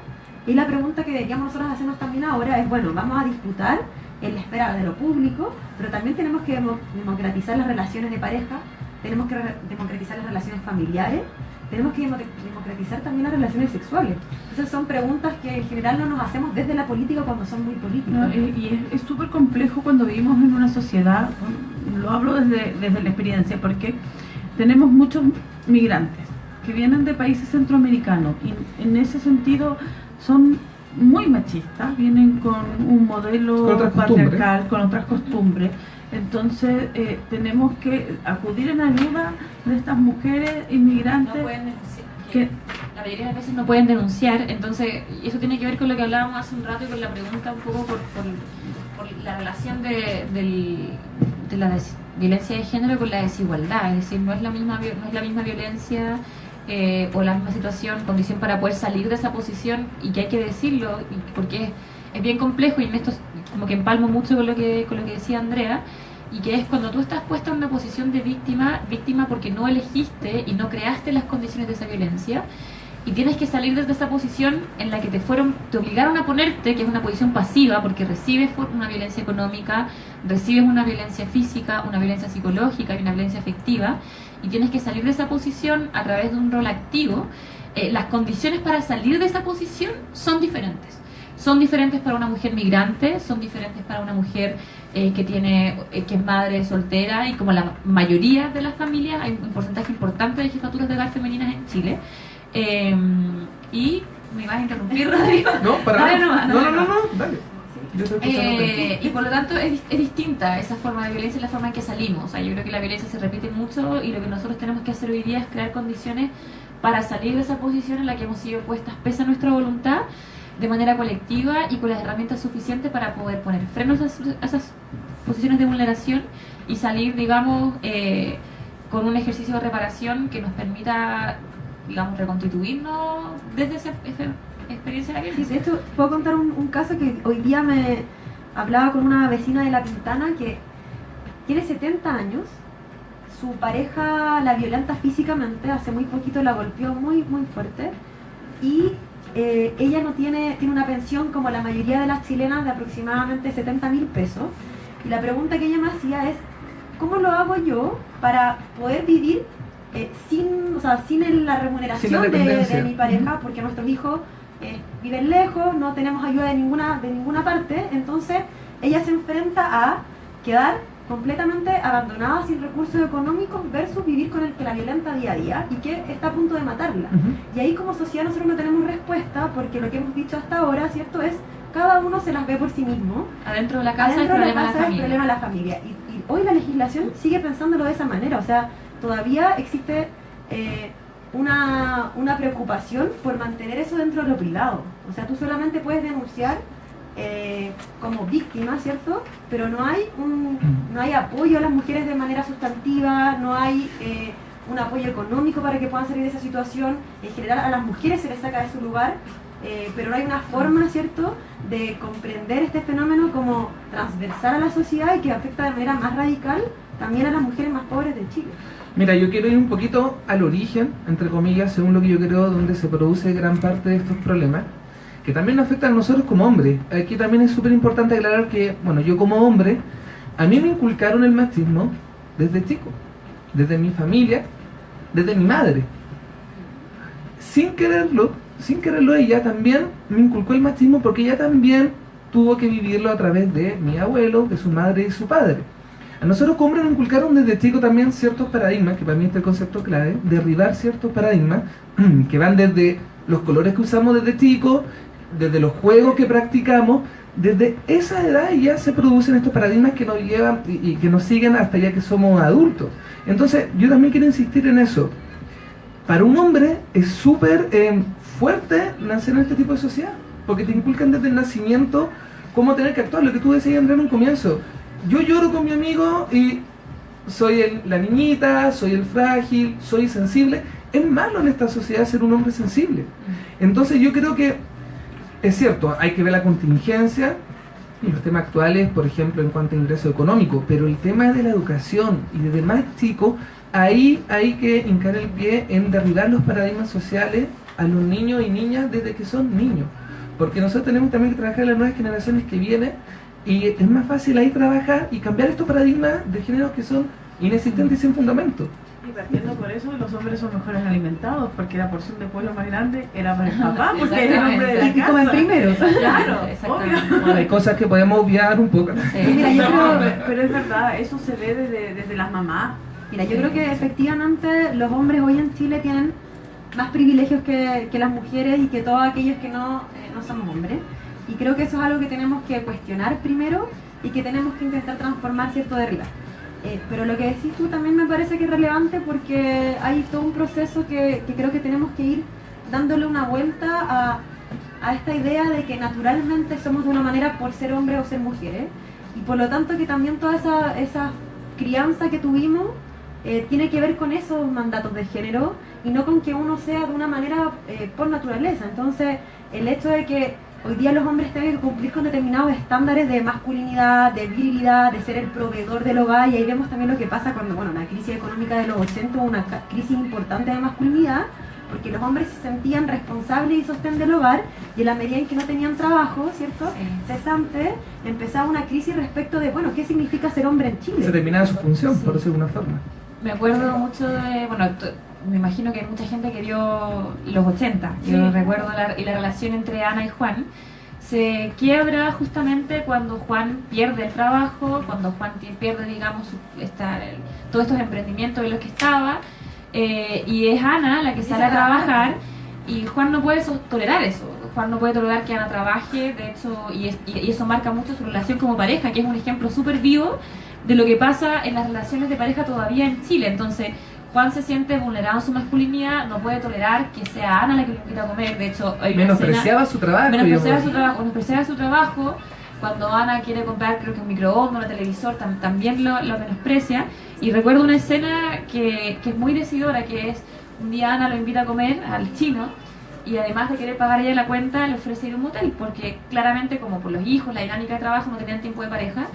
Y la pregunta que deberíamos nosotros hacernos también ahora es, bueno, vamos a disputar en la esfera de lo público, pero también tenemos que democratizar las relaciones de pareja, tenemos que democratizar las relaciones familiares, tenemos que democratizar también las relaciones sexuales. Esas son preguntas que en general no nos hacemos desde la política cuando son muy políticas. No, y es súper complejo cuando vivimos en una sociedad, lo hablo desde la experiencia, porque tenemos muchos migrantes que vienen de países centroamericanos y en ese sentido son muy machistas, vienen con un modelo patriarcal, con otras costumbres. Entonces tenemos que acudir en ayuda de estas mujeres inmigrantes. No pueden denunciar, la mayoría de las veces no pueden denunciar, entonces eso tiene que ver con lo que hablábamos hace un rato y con la pregunta un poco por la relación de la violencia de género con la desigualdad. Es decir, no es la misma violencia o la misma condición para poder salir de esa posición, y que hay que decirlo porque es bien complejo, y en esto como que empalmo mucho con lo que decía Andrea, y que es cuando tú estás puesta en una posición de víctima porque no elegiste y no creaste las condiciones de esa violencia, y tienes que salir desde esa posición en la que te obligaron a ponerte, que es una posición pasiva, porque recibes una violencia económica, recibes una violencia física, una violencia psicológica y una violencia afectiva, y tienes que salir de esa posición a través de un rol activo. Las condiciones para salir de esa posición son diferentes. Son diferentes para una mujer migrante, son diferentes para una mujer que es madre soltera, y como la mayoría de las familias hay un porcentaje importante de jefaturas de hogar femeninas en Chile. Y me vas a interrumpir, Rodrigo. No, para nada. No, dale. Y por lo tanto es distinta esa forma de violencia y la forma en que salimos. O sea, yo creo que la violencia se repite mucho, y lo que nosotros tenemos que hacer hoy día es crear condiciones para salir de esa posición en la que hemos sido puestas pese a nuestra voluntad, de manera colectiva y con las herramientas suficientes para poder poner frenos a esas posiciones de vulneración y salir, digamos, con un ejercicio de reparación que nos permita, digamos, reconstituirnos desde esa experiencia de la violencia. Sí, de hecho, puedo contar un caso que hoy día me hablaba con una vecina de La Pintana que tiene 70 años, su pareja la violenta físicamente, hace muy poquito la golpeó muy, muy fuerte, y ella no tiene una pensión como la mayoría de las chilenas de aproximadamente 70.000 pesos, y la pregunta que ella me hacía es, ¿cómo lo hago yo para poder vivir sin la remuneración de mi pareja? Porque nuestros hijos viven lejos, no tenemos ayuda de ninguna parte, entonces ella se enfrenta a quedar completamente abandonada, sin recursos económicos, versus vivir con el que la violenta día a día y que está a punto de matarla. Y ahí como sociedad nosotros no tenemos respuesta, porque lo que hemos dicho hasta ahora, ¿cierto?, es cada uno se las ve por sí mismo. Adentro de la casa Adentro el de la problema casa de la es el familia. problema de la familia. Y hoy la legislación sigue pensándolo de esa manera, o sea, todavía existe una preocupación por mantener eso dentro de lo privado. O sea, tú solamente puedes denunciar como víctima, ¿cierto? Pero no hay apoyo a las mujeres de manera sustantiva, no hay un apoyo económico para que puedan salir de esa situación. En general a las mujeres se les saca de su lugar, pero no hay una forma, ¿cierto?, de comprender este fenómeno como transversal a la sociedad y que afecta de manera más radical también a las mujeres más pobres de Chile. Mira, yo quiero ir un poquito al origen, entre comillas, según lo que yo creo, donde se produce gran parte de estos problemas, que también nos afectan a nosotros como hombres. Aquí también es súper importante aclarar que, bueno, yo como hombre, a mí me inculcaron el machismo desde chico, desde mi familia, desde mi madre. Sin quererlo, ella también me inculcó el machismo porque ella también tuvo que vivirlo a través de mi abuelo, de su madre y su padre. A nosotros como hombres nos inculcaron desde chico también ciertos paradigmas, que para mí este es el concepto clave, derribar ciertos paradigmas, que van desde los colores que usamos desde chico, desde los juegos que practicamos. Desde esa edad ya se producen estos paradigmas que nos llevan y que nos siguen hasta ya que somos adultos. Entonces yo también quiero insistir en eso. Para un hombre es súper fuerte nacer en este tipo de sociedad, porque te inculcan desde el nacimiento cómo tener que actuar. Lo que tú decías, Andrea, en un comienzo: yo lloro con mi amigo y soy la niñita, soy el frágil, soy sensible. Es malo en esta sociedad ser un hombre sensible. Entonces yo creo que es cierto, hay que ver la contingencia y los temas actuales, por ejemplo, en cuanto a ingreso económico, pero el tema de la educación y desde más chico, ahí hay que hincar el pie en derribar los paradigmas sociales a los niños y niñas desde que son niños, porque nosotros tenemos también que trabajar en las nuevas generaciones que vienen, y es más fácil ahí trabajar y cambiar estos paradigmas de géneros que son inexistentes y sin fundamento. Y partiendo por eso, los hombres son mejores alimentados, porque la porción de pollo más grande era para el papá, porque era el hombre de la Y comen casa. primero. Claro, Exactamente. obvio. Bueno, hay cosas que podemos obviar un poco. Mira, yo No, creo, pero es verdad, eso se ve desde las mamás. Mira, yo creo que efectivamente los hombres hoy en Chile tienen más privilegios que las mujeres y que todos aquellos que no somos hombres. Y creo que eso es algo que tenemos que cuestionar primero y que tenemos que intentar transformar, ¿cierto?, derribar. Pero lo que decís tú también me parece que es relevante, porque hay todo un proceso que creo que tenemos que ir dándole una vuelta a esta idea de que naturalmente somos de una manera por ser hombres o ser mujeres, y por lo tanto que también toda esa crianza que tuvimos tiene que ver con esos mandatos de género y no con que uno sea de una manera por naturaleza. Entonces el hecho de que hoy día los hombres tienen que cumplir con determinados estándares de masculinidad, de virilidad, de ser el proveedor del hogar, y ahí vemos también lo que pasa cuando, bueno, la crisis económica de los 80, una crisis importante de masculinidad, porque los hombres se sentían responsables y sostén del hogar, y en la medida en que no tenían trabajo, ¿cierto?, cesante, empezaba una crisis respecto de, bueno, ¿qué significa ser hombre en Chile? Se terminaba su función, por decirlo de alguna forma. Me acuerdo mucho de, bueno, me imagino que hay mucha gente que vio los 80. Sí. Yo recuerdo la relación entre Ana y Juan se quiebra justamente cuando Juan pierde el trabajo, cuando Juan pierde, digamos, todos estos emprendimientos en los que estaba, y es Ana la que sale a trabajar, y Juan no puede tolerar eso. Juan no puede tolerar que Ana trabaje, de hecho, y eso marca mucho su relación como pareja, que es un ejemplo súper vivo de lo que pasa en las relaciones de pareja todavía en Chile. Entonces Juan se siente vulnerado en su masculinidad, no puede tolerar que sea Ana la que lo invita a comer. De hecho, hay una Menospreciaba su trabajo. menospreciaba su trabajo. Cuando Ana quiere comprar, creo que un microondas, un televisor, también lo menosprecia. Y recuerdo una escena que es muy decidora, que es un día Ana lo invita a comer al chino, y además de querer pagar ella la cuenta, le ofrece ir a un motel, porque claramente, como por los hijos, la dinámica de trabajo, no tenían tiempo de pareja.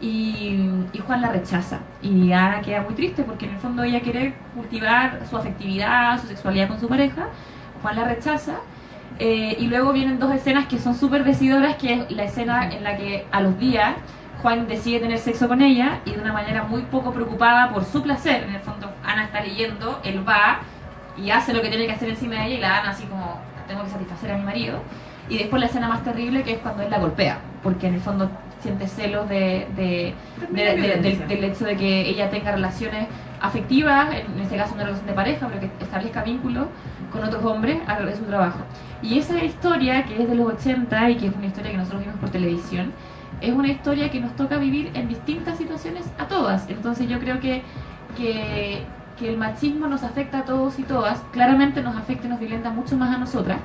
Y Juan la rechaza, y Ana queda muy triste porque en el fondo ella quiere cultivar su afectividad, su sexualidad con su pareja. Juan la rechaza, y luego vienen dos escenas que son súper decidoras, que es la escena en la que a los días Juan decide tener sexo con ella, y de una manera muy poco preocupada por su placer. En el fondo Ana está leyendo, él va y hace lo que tiene que hacer encima de ella, y la Ana así como, tengo que satisfacer a mi marido. Y después la escena más terrible, que es cuando él la golpea, porque en el fondo siente celos del hecho de que ella tenga relaciones afectivas, en este caso una relación de pareja, pero que establezca vínculos con otros hombres a través de su trabajo. Y esa historia, que es de los 80 y que es una historia que nosotros vimos por televisión, es una historia que nos toca vivir en distintas situaciones a todas. Entonces yo creo que el machismo nos afecta a todos y todas. Claramente nos afecta y nos violenta mucho más a nosotras.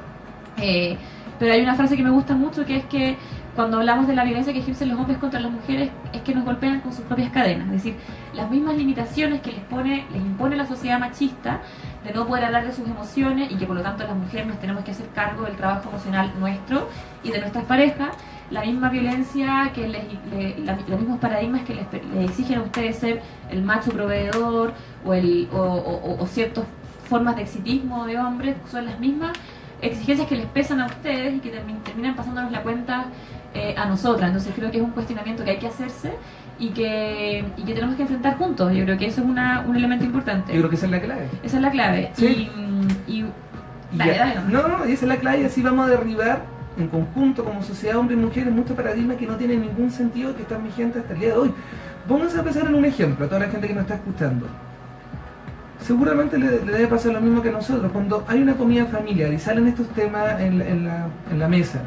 Pero hay una frase que me gusta mucho, que es que cuando hablamos de la violencia que ejercen los hombres contra las mujeres, es que nos golpean con sus propias cadenas. Es decir, las mismas limitaciones que les impone la sociedad machista de no poder hablar de sus emociones, y que por lo tanto las mujeres nos tenemos que hacer cargo del trabajo emocional nuestro y de nuestras parejas. La misma violencia, los mismos paradigmas que les exigen a ustedes ser el macho proveedor o ciertas formas de exitismo de hombres, son las mismas exigencias que les pesan a ustedes y que terminan pasándonos la cuenta a nosotras. Entonces creo que es un cuestionamiento que hay que hacerse y que tenemos que enfrentar juntos. Yo creo que eso es un elemento importante. Yo creo que esa es la clave. Esa es la clave. Sí. Dale, No, y esa es la clave, y así vamos a derribar en conjunto, como sociedad, hombres y mujeres, muchos paradigmas que no tienen ningún sentido, que están vigentes hasta el día de hoy. Vamos a empezar en un ejemplo a toda la gente que nos está escuchando. Seguramente le debe pasar lo mismo que a nosotros. Cuando hay una comida familiar y salen estos temas en la mesa,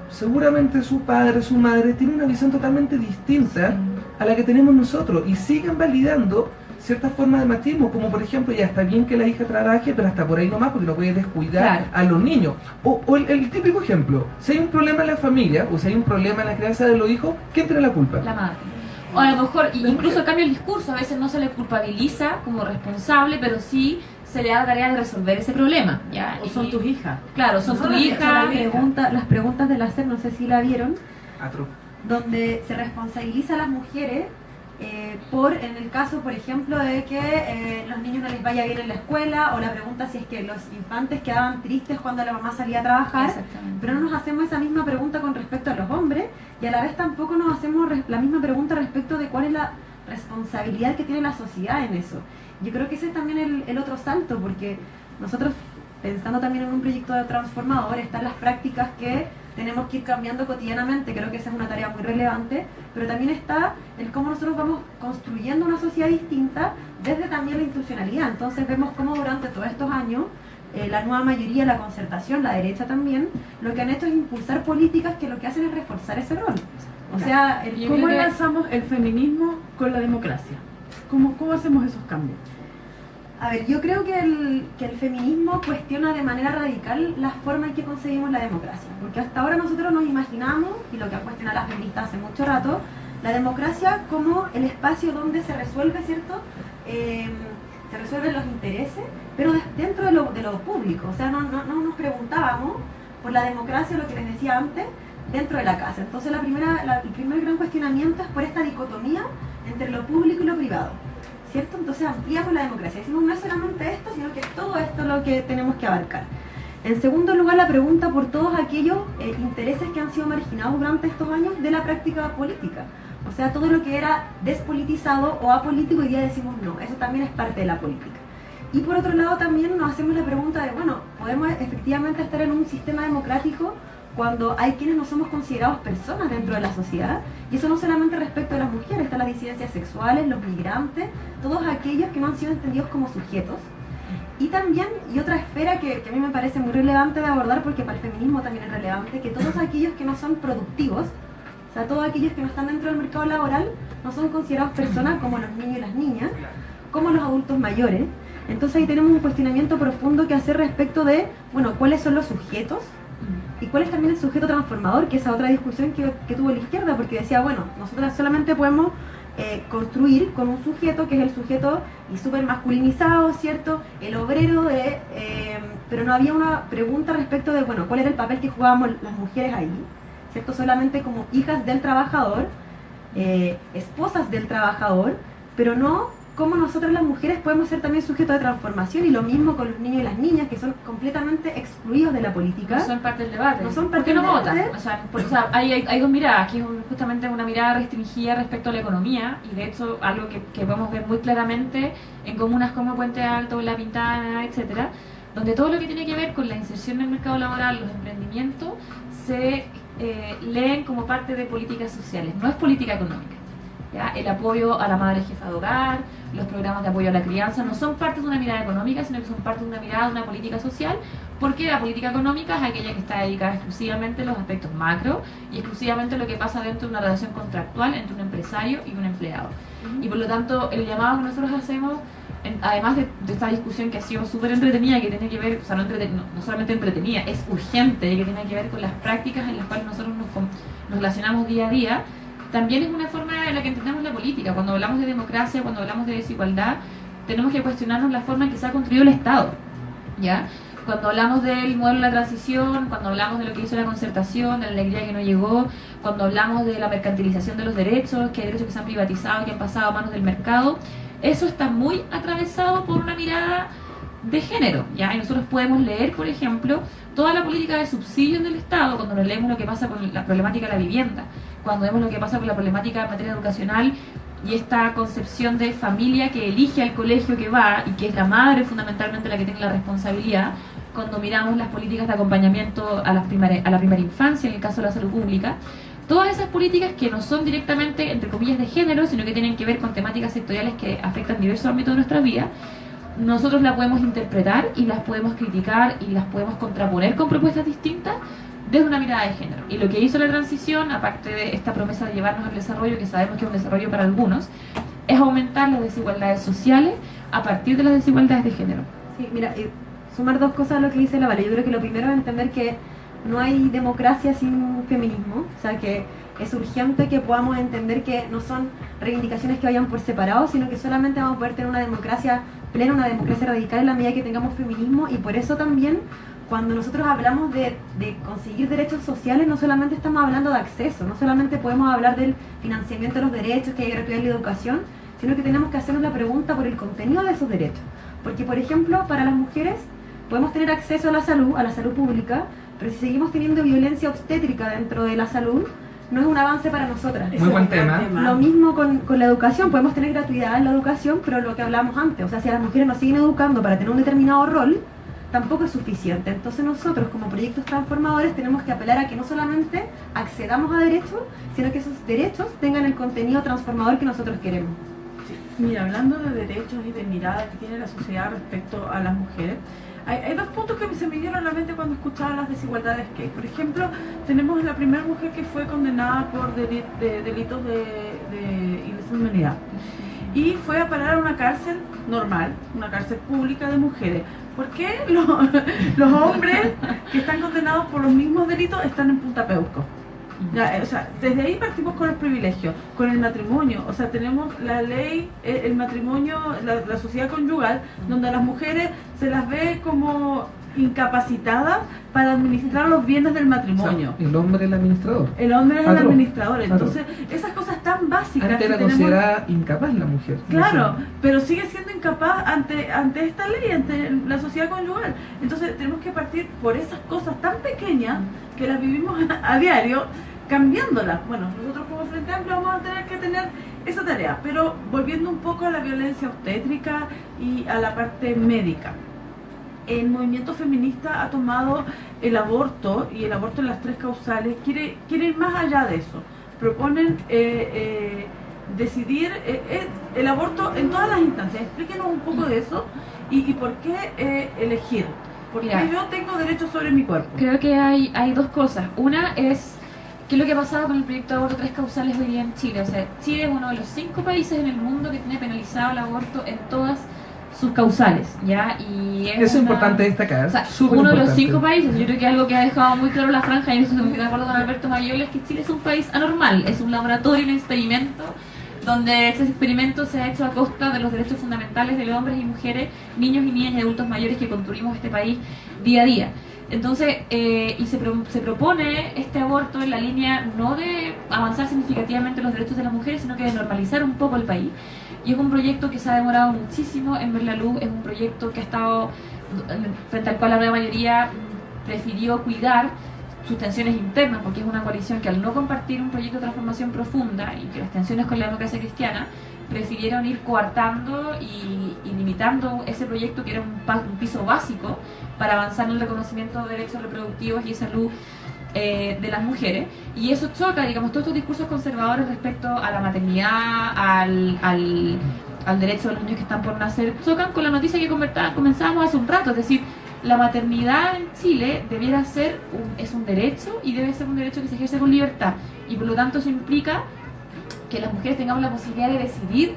seguramente su padre, su madre tiene una visión totalmente distinta a la que tenemos nosotros, y siguen validando ciertas formas de machismo, como por ejemplo, ya está bien que la hija trabaje, pero hasta por ahí nomás, porque no puede descuidar a los niños. O el típico ejemplo, si hay un problema en la familia, o si hay un problema en la crianza de los hijos, ¿quién tiene la culpa? La madre. O a lo mejor, incluso cambia el discurso, a veces no se le culpabiliza como responsable, pero sí se le da la tarea de resolver ese problema, ¿ya? O son tus hijas. Claro, son tus hijas. Las preguntas del hacer, no sé si la vieron, Atro. donde se responsabiliza a las mujeres en el caso, por ejemplo, de que los niños no les vaya bien en la escuela, o la pregunta si es que los infantes quedaban tristes cuando la mamá salía a trabajar, pero no nos hacemos esa misma pregunta con respecto a los hombres, y a la vez tampoco nos hacemos la misma pregunta respecto de cuál es la responsabilidad que tiene la sociedad en eso. Yo creo que ese es también el otro salto, porque nosotros, pensando también en un proyecto transformador, están las prácticas que tenemos que ir cambiando cotidianamente. Creo que esa es una tarea muy relevante, pero también está el cómo nosotros vamos construyendo una sociedad distinta desde también la institucionalidad. Entonces vemos cómo durante todos estos años la nueva mayoría, la concertación, la derecha también, lo que han hecho es impulsar políticas que lo que hacen es reforzar ese rol. O sea, ¿cómo enlazamos el feminismo con la democracia? ¿Cómo hacemos esos cambios? A ver, yo creo que el feminismo cuestiona de manera radical la forma en que concebimos la democracia, porque hasta ahora nosotros nos imaginamos, y lo que han cuestionado las feministas hace mucho rato, la democracia como el espacio donde se resuelve, ¿cierto? Se resuelven los intereses, pero dentro de lo público. O sea, no nos preguntábamos por la democracia, lo que les decía antes, dentro de la casa. Entonces el primer gran cuestionamiento es por esta dicotomía entre lo público y lo privado, ¿cierto? Entonces ampliamos la democracia. Decimos, no es solamente esto, sino que es todo esto lo que tenemos que abarcar. En segundo lugar, la pregunta por todos aquellos intereses que han sido marginados durante estos años de la práctica política. O sea, todo lo que era despolitizado o apolítico, hoy día decimos no, eso también es parte de la política. Y por otro lado también nos hacemos la pregunta de, bueno, ¿podemos efectivamente estar en un sistema democrático cuando hay quienes no somos considerados personas dentro de la sociedad? Y eso no solamente respecto a las mujeres, están las disidencias sexuales, los migrantes, todos aquellos que no han sido entendidos como sujetos. Y también, y otra esfera que a mí me parece muy relevante de abordar, porque para el feminismo también es relevante, que todos aquellos que no son productivos, o sea, todos aquellos que no están dentro del mercado laboral, no son considerados personas, como los niños y las niñas, como los adultos mayores. Entonces ahí tenemos un cuestionamiento profundo que hacer respecto de, bueno, ¿cuáles son los sujetos? Y cuál es también el sujeto transformador, que es esa otra discusión que tuvo la izquierda, porque decía, bueno, nosotros solamente podemos construir con un sujeto que es el sujeto y súper masculinizado, ¿cierto? El obrero, pero no había una pregunta respecto de, bueno, ¿cuál era el papel que jugábamos las mujeres ahí? ¿Cierto? Solamente como hijas del trabajador, esposas del trabajador, pero no cómo nosotras las mujeres podemos ser también sujetos de transformación, y lo mismo con los niños y las niñas, que son completamente excluidos de la política. No son parte del debate. No son ¿Por qué parte no del votan? debate. O sea, hay dos miradas. Aquí es justamente una mirada restringida respecto a la economía, y de hecho algo que podemos ver muy claramente en comunas como Puente Alto, La Pintana, etcétera, donde todo lo que tiene que ver con la inserción en el mercado laboral, los emprendimientos, se leen como parte de políticas sociales, no es política económica. ¿Ya? El apoyo a la madre jefa de hogar, los programas de apoyo a la crianza, no son parte de una mirada económica, sino que son parte de una mirada de una política social, porque la política económica es aquella que está dedicada exclusivamente a los aspectos macro y exclusivamente a lo que pasa dentro de una relación contractual entre un empresario y un empleado. Y por lo tanto, el llamado que nosotros hacemos, además de esta discusión que ha sido súper entretenida, que tiene que ver, o sea, no solamente entretenida, es urgente, que tiene que ver con las prácticas en las cuales nosotros nos relacionamos día a día, también es una forma en la que entendemos la política. Cuando hablamos de democracia, cuando hablamos de desigualdad, tenemos que cuestionarnos la forma en que se ha construido el Estado, ¿ya? Cuando hablamos del modelo de la transición, cuando hablamos de lo que hizo la concertación, de la alegría que no llegó, cuando hablamos de la mercantilización de los derechos, que hay derechos que se han privatizado, que han pasado a manos del mercado, eso está muy atravesado por una mirada de género, ¿ya? Y nosotros podemos leer, por ejemplo, toda la política de subsidios del Estado, cuando nos leemos lo que pasa con la problemática de la vivienda, cuando vemos lo que pasa con la problemática en materia educacional y esta concepción de familia que elige al colegio que va y que es la madre fundamentalmente la que tiene la responsabilidad, cuando miramos las políticas de acompañamiento a la primera infancia, en el caso de la salud pública, todas esas políticas que no son directamente, entre comillas, de género, sino que tienen que ver con temáticas sectoriales que afectan diversos ámbitos de nuestra vida, nosotros las podemos interpretar y las podemos criticar y las podemos contraponer con propuestas distintas desde una mirada de género. Y lo que hizo la transición, aparte de esta promesa de llevarnos al desarrollo, que sabemos que es un desarrollo para algunos, es aumentar las desigualdades sociales a partir de las desigualdades de género. Sí, mira, sumar dos cosas a lo que dice la Vale. Yo creo que lo primero es entender que no hay democracia sin feminismo, o sea que es urgente que podamos entender que no son reivindicaciones que vayan por separado, sino que solamente vamos a poder tener una democracia plena, una democracia radical en la medida que tengamos feminismo. Y por eso también, cuando nosotros hablamos de conseguir derechos sociales, no solamente estamos hablando de acceso, no solamente podemos hablar del financiamiento de los derechos, que hay gratuidad en la educación, sino que tenemos que hacernos la pregunta por el contenido de esos derechos. Porque, por ejemplo, para las mujeres podemos tener acceso a la salud pública, pero si seguimos teniendo violencia obstétrica dentro de la salud, no es un avance para nosotras. Muy buen tema. Lo mismo con la educación, podemos tener gratuidad en la educación, pero lo que hablamos antes, o sea, si las mujeres nos siguen educando para tener un determinado rol, tampoco es suficiente. Entonces nosotros, como proyectos transformadores, tenemos que apelar a que no solamente accedamos a derechos, sino que esos derechos tengan el contenido transformador que nosotros queremos. Mira, hablando de derechos y de mirada que tiene la sociedad respecto a las mujeres, hay dos puntos que se me dieron a la mente cuando escuchaba las desigualdades que hay. Por ejemplo, tenemos la primera mujer que fue condenada por delitos de lesa humanidad y fue a parar a una cárcel normal, una cárcel pública de mujeres. ¿Por qué los hombres que están condenados por los mismos delitos están en Punta Peuco? Ya, o sea, desde ahí partimos con los privilegios, con el matrimonio. O sea, tenemos la ley, el matrimonio, la sociedad conyugal, donde a las mujeres se las ve como incapacitadas para administrar los bienes del matrimonio. O sea, el hombre es el administrador. El hombre es el administrador. Entonces, esas cosas tan básicas. Antes era considerada incapaz la mujer. Claro, pero sigue siendo incapaz ante esta ley, ante la sociedad conyugal. Entonces, tenemos que partir por esas cosas tan pequeñas que las vivimos a diario, cambiándolas. Bueno, nosotros como Frente Amplio vamos a tener que tener esa tarea, pero volviendo un poco a la violencia obstétrica y a la parte médica. El movimiento feminista ha tomado el aborto y el aborto en las 3 causales, quiere ir más allá de eso. Proponen decidir el aborto en todas las instancias. Explíquenos un poco de eso y por qué elegir. Porque yo tengo derecho sobre mi cuerpo. Creo que hay dos cosas. Una es qué es lo que ha pasado con el proyecto de aborto 3 causales hoy día en Chile. O sea, Chile es uno de los 5 países en el mundo que tiene penalizado el aborto en todas sus causales, ¿ya? Y es importante destacar. O sea, uno de los 5 países, yo creo que algo que ha dejado muy claro la franja, y eso estoy muy de acuerdo con Alberto Mayol, es que Chile es un país anormal, es un laboratorio, un experimento, donde ese experimento se ha hecho a costa de los derechos fundamentales de los hombres y mujeres, niños y niñas y adultos mayores que construimos este país día a día. Entonces, y se propone este aborto en la línea no de avanzar significativamente los derechos de las mujeres, sino que de normalizar un poco el país. Y es un proyecto que se ha demorado muchísimo en ver la luz, es un proyecto que ha estado, frente al cual la nueva mayoría prefirió cuidar sus tensiones internas, porque es una coalición que al no compartir un proyecto de transformación profunda y que las tensiones con la democracia cristiana, prefirieron ir coartando y limitando ese proyecto que era un piso básico para avanzar en el reconocimiento de derechos reproductivos y de salud de las mujeres, y eso choca, digamos, todos estos discursos conservadores respecto a la maternidad, al derecho de los niños que están por nacer, chocan con la noticia que comenzábamos hace un rato, es decir, la maternidad en Chile debiera ser es un derecho, y debe ser un derecho que se ejerce con libertad, y por lo tanto eso implica que las mujeres tengamos la posibilidad de decidir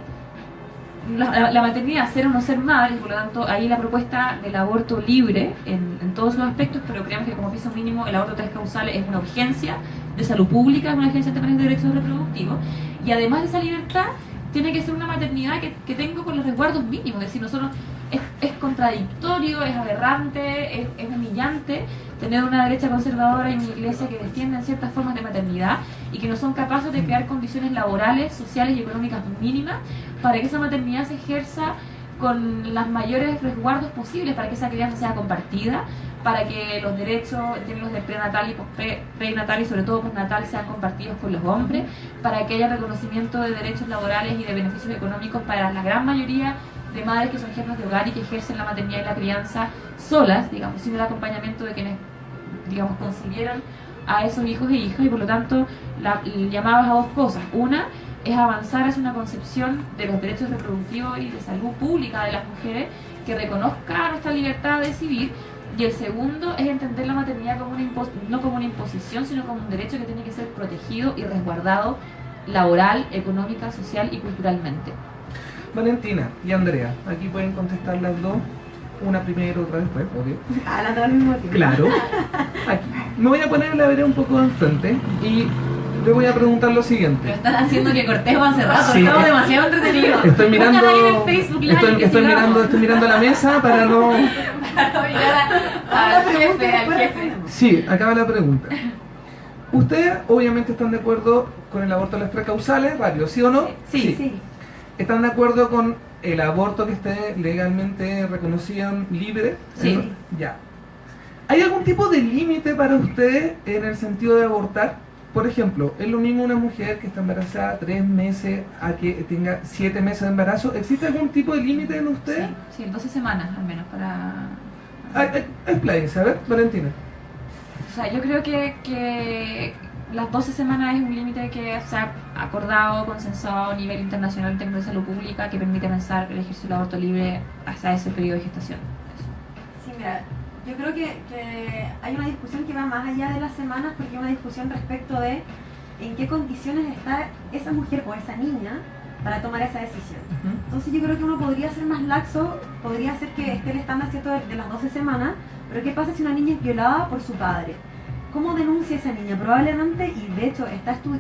la maternidad, ser o no ser madre, y por lo tanto ahí la propuesta del aborto libre en todos sus aspectos, pero creemos que como piso mínimo el aborto 3 causales es una urgencia de salud pública, es una urgencia también de derechos reproductivos, y además de esa libertad tiene que ser una maternidad que tenga con los resguardos mínimos, es decir, nosotros es contradictorio, es aberrante, es humillante tener una derecha conservadora y una iglesia que defienden ciertas formas de maternidad y que no son capaces de crear condiciones laborales, sociales y económicas mínimas para que esa maternidad se ejerza con los mayores resguardos posibles, para que esa crianza sea compartida, para que los derechos en términos de prenatal y sobre todo postnatal sean compartidos con los hombres, para que haya reconocimiento de derechos laborales y de beneficios económicos para la gran mayoría de madres que son jefas de hogar y que ejercen la maternidad y la crianza solas, digamos, sin el acompañamiento de quienes, digamos, concibieron a esos hijos e hijas, y por lo tanto llamadas a dos cosas. Una es avanzar hacia una concepción de los derechos reproductivos y de salud pública de las mujeres que reconozca nuestra libertad de decidir, y el segundo es entender la maternidad como no como una imposición, sino como un derecho que tiene que ser protegido y resguardado laboral, económica, social y culturalmente. Valentina y Andrea, aquí pueden contestar las dos, una primero, otra después, obvio. A las dos al mismo tiempo. Claro. Aquí. Me voy a poner la vereda un poco enfrente y le voy a preguntar lo siguiente. Pero están haciendo que cortejo hace rato, Sí, estamos demasiado entretenidos. Estoy mirando, Pongan ahí en el Facebook Live que estoy mirando la mesa para no... al jefe. Sí, acaba la pregunta. Ustedes obviamente están de acuerdo con el aborto de las 3 causales, rápido, ¿sí o no? Sí. ¿Están de acuerdo con el aborto que esté legalmente reconocido libre? Sí. Ya. ¿Hay algún tipo de límite para ustedes en el sentido de abortar? Por ejemplo, ¿es lo mismo una mujer que está embarazada 3 meses a que tenga 7 meses de embarazo? ¿Existe algún tipo de límite en ustedes? Sí, 12 semanas al menos para... Expláyense, a ver, Valentina. O sea, yo creo que las 12 semanas es un límite que se ha acordado, consensuado a nivel internacional en términos de salud pública, que permite pensar el ejercicio del aborto libre hasta ese periodo de gestación. Sí, mira, yo creo que hay una discusión que va más allá de las semanas, porque hay una discusión respecto de en qué condiciones está esa mujer o esa niña para tomar esa decisión. Entonces yo creo que uno podría ser más laxo, podría ser que esté el estándar, ¿cierto?, de las 12 semanas, pero ¿qué pasa si una niña es violada por su padre? ¿Cómo denuncia esa niña? Probablemente, y de hecho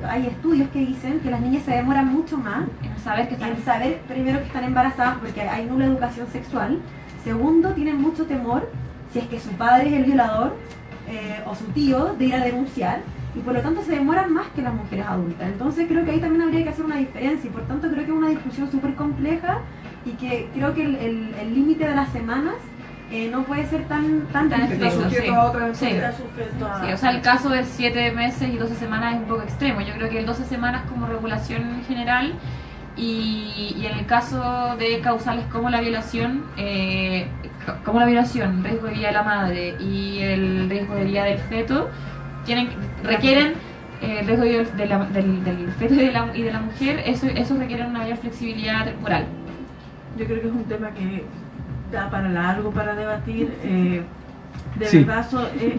hay estudios que dicen que las niñas se demoran mucho más En saber que están... en saber primero que están embarazadas porque hay nula educación sexual. Segundo, tienen mucho temor si es que su padre es el violador o su tío de ir a denunciar, y por lo tanto se demoran más que las mujeres adultas. Entonces creo que ahí también habría que hacer una diferencia, y por tanto creo que es una discusión súper compleja, y que creo que el límite de las semanas no puede ser tan Está estricto. sujeto a otras Sí. Está sujeto a... Sí, o sea, el caso de 7 meses y 12 semanas es un poco extremo. Yo creo que el 12 semanas como regulación general, y en el caso de causales como la violación, riesgo de vida de la madre y el riesgo de vida del feto, requieren el riesgo del feto y de la mujer, eso requiere una mayor flexibilidad temporal. Yo creo que es un tema que da para largo para debatir. De Sí. verdad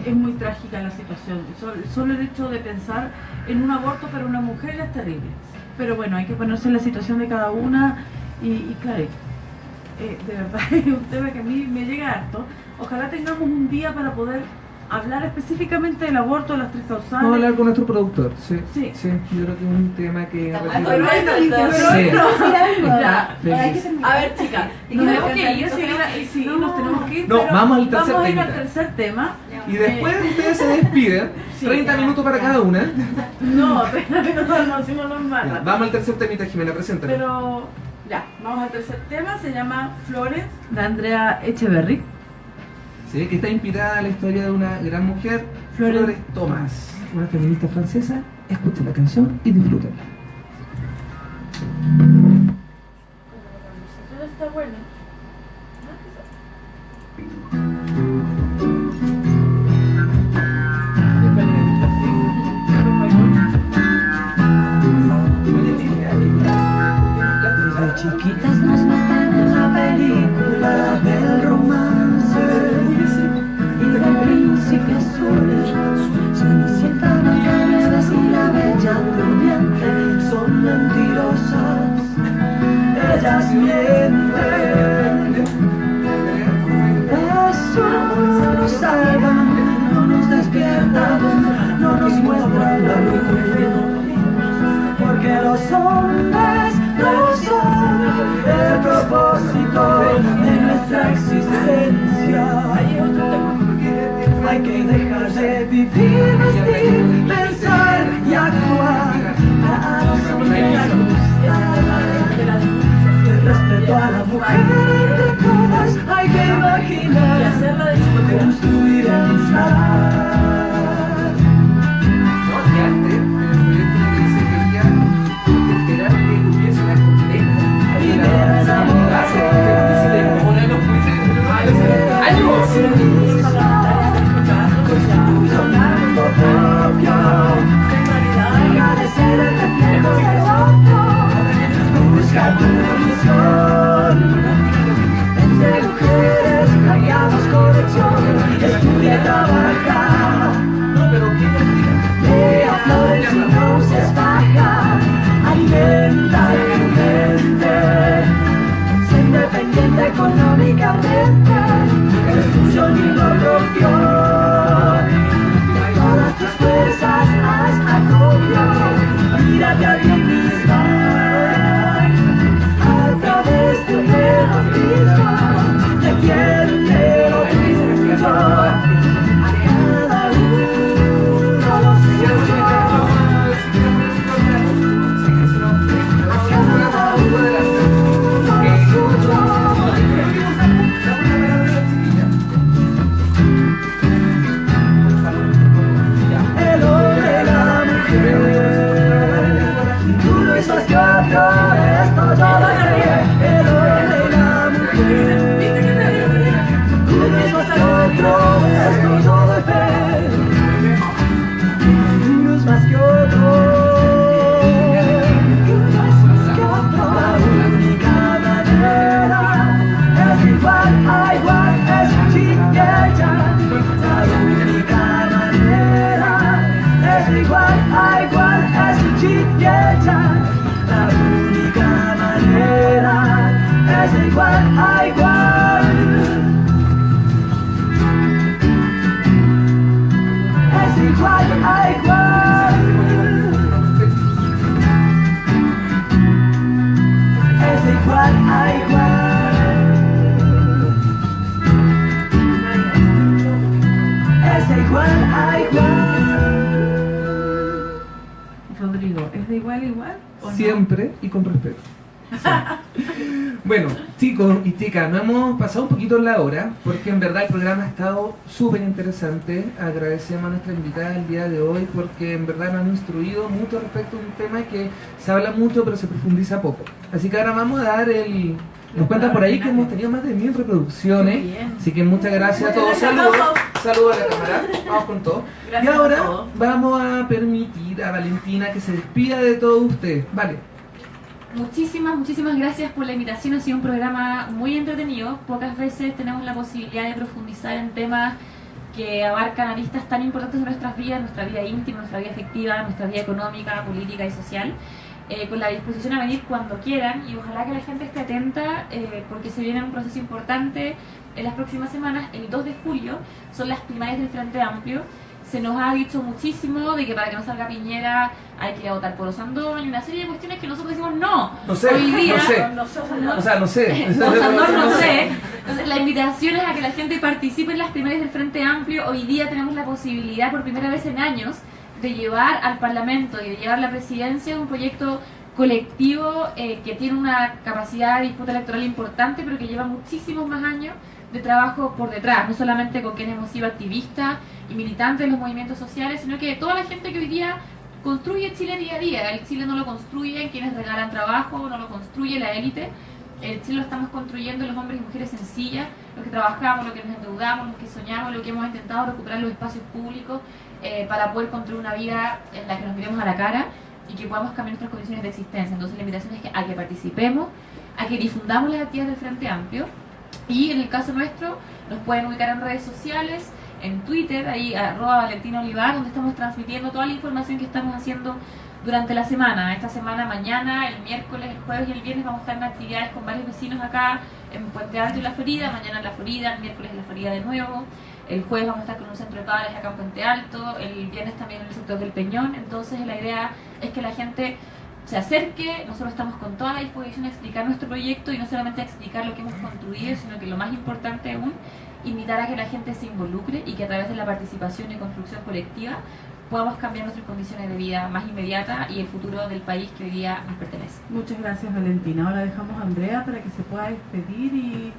es muy trágica la situación. Solo el hecho de pensar en un aborto para una mujer ya es terrible. Pero bueno, hay que ponerse en la situación de cada una y claro, de verdad es un tema que a mí me llega harto. Ojalá tengamos un día para poder hablar específicamente del aborto, de las 3 causales. Vamos a hablar con nuestro productor, sí. Sí. Yo creo que es un tema que... Pero Sí. Ya, Feliz. a ver, chicas, nos tenemos que ir, sí, nos tenemos que ir. No, pero vamos al tercer vamos a ir temita. al tercer tema. Y después ustedes se despiden, Sí. 30 minutos para cada una. No, 30 minutos no, si no nos Ya, matan. vamos al tercer temita, Jimena, preséntalo. Pero ya, vamos al tercer tema, se llama Flores, de Andrea Echeverry. Sí, que está inspirada en la historia de una gran mujer, Flores Thomas, una feminista francesa. Escuchen la canción y disfruten. Está bueno. chiquitas nos meten en la película del romance y de príncipe azules. Cenicienta, Blancanieves y la Bella Durmiente son mentirosas, ellas mienten. Eso no nos salvan, no nos despiertan, no nos muestran la luz, porque los hombres no son el propósito de nuestra existencia. Hay que dejar de vivir, vestir, pensar y actuar. A los hombres les gusta el respeto a la mujer entre todas. Hay que imaginar, construir, pensar. No, que antes, en el proyecto que se quería esperar que hubiese una condena. Primero enamorarse, Se demora los juicios. Algo. construyendo propio, deja de ser el reflejo del otro, busca tu misión. Entre mujeres hagamos conexión, estudia, trabaja, No, pero ¿qué lea flores y luces baja, alimenta tu mente, sé independiente económicamente, eres tuyo y lo propio. Todas tus fuerzas haz acopio, mírate a ti misma, a través de un erotismo, defiende lo tuyo, a cada uno lo suyo, a cada uno lo suyo. El hombre y la mujer, ninguno es más que otro, esto yo lo creo. El hombre y la mujer, ninguno es más que otro, esto yo doy fe. Ninguno es más que otro, ninguno es más que otro. La única manera es igual a igual, es yin y yang. La única manera es igual a igual, es yin y yang. La única manera es igual a igual, es igual a igual, es igual a igual, es igual a igual. Rodrigo, ¿es de igual a igual o no? Siempre y con respeto. Sí. Bueno, chicos y chicas, nos hemos pasado un poquito la hora, porque en verdad el programa ha estado súper interesante. Agradecemos a nuestra invitada el día de hoy, porque en verdad nos han instruido mucho respecto a un tema que se habla mucho pero se profundiza poco. Así que ahora vamos a dar el... Nos cuentan por ahí que hemos tenido más de 1000 reproducciones, Qué bien. así que muchas gracias a todos. Saludos, saludos a la cámara, vamos con todo. Gracias Y ahora a todos. vamos a permitir a Valentina que se despida de todos ustedes. Vale. Muchísimas gracias por la invitación. Ha sido un programa muy entretenido. Pocas veces tenemos la posibilidad de profundizar en temas que abarcan aristas tan importantes de nuestras vidas, nuestra vida íntima, nuestra vida afectiva, nuestra vida económica, política y social. Con la disposición a venir cuando quieran, y ojalá que la gente esté atenta, porque se viene un proceso importante en las próximas semanas. El 2 de julio son las primarias del Frente Amplio. Se nos ha dicho muchísimo de que para que no salga Piñera hay que ir a votar por Osandón y una serie de cuestiones que nosotros decimos no. No sé, Hoy día, no sé. No, O sea, no sé. Osandón no sé. Entonces la invitación es a que la gente participe en las primarias del Frente Amplio. Hoy día tenemos la posibilidad por primera vez en años de llevar al Parlamento y de llevar la presidencia un proyecto colectivo que tiene una capacidad de disputa electoral importante, pero que lleva muchísimos más años de trabajo por detrás, no solamente con quienes hemos sido activistas y militantes de los movimientos sociales, sino que toda la gente que hoy día construye Chile día a día. El Chile no lo construyen quienes regalan trabajo, no lo construye la élite. El Chile lo estamos construyendo los hombres y mujeres sencillas, los que trabajamos, los que nos endeudamos, los que soñamos, los que hemos intentado recuperar los espacios públicos para poder construir una vida en la que nos miremos a la cara y que podamos cambiar nuestras condiciones de existencia. Entonces la invitación es a que participemos, a que difundamos las actividades del Frente Amplio. Y en el caso nuestro, nos pueden ubicar en redes sociales, en Twitter, ahí @ValentinaOlivar, donde estamos transmitiendo toda la información que estamos haciendo durante la semana. Esta semana, mañana, el miércoles, el jueves y el viernes vamos a estar en actividades con varios vecinos acá en Puente Alto y La Florida, mañana en La Florida, el miércoles en La Florida de nuevo, el jueves vamos a estar con un centro de padres acá en Puente Alto, el viernes también en el sector del Peñón. Entonces la idea es que la gente se acerque, nosotros estamos con toda la disposición a explicar nuestro proyecto y no solamente a explicar lo que hemos construido, sino que lo más importante aún, invitar a que la gente se involucre y que a través de la participación y construcción colectiva podamos cambiar nuestras condiciones de vida más inmediata y el futuro del país que hoy día nos pertenece. Muchas gracias, Valentina. Ahora dejamos a Andrea para que se pueda despedir y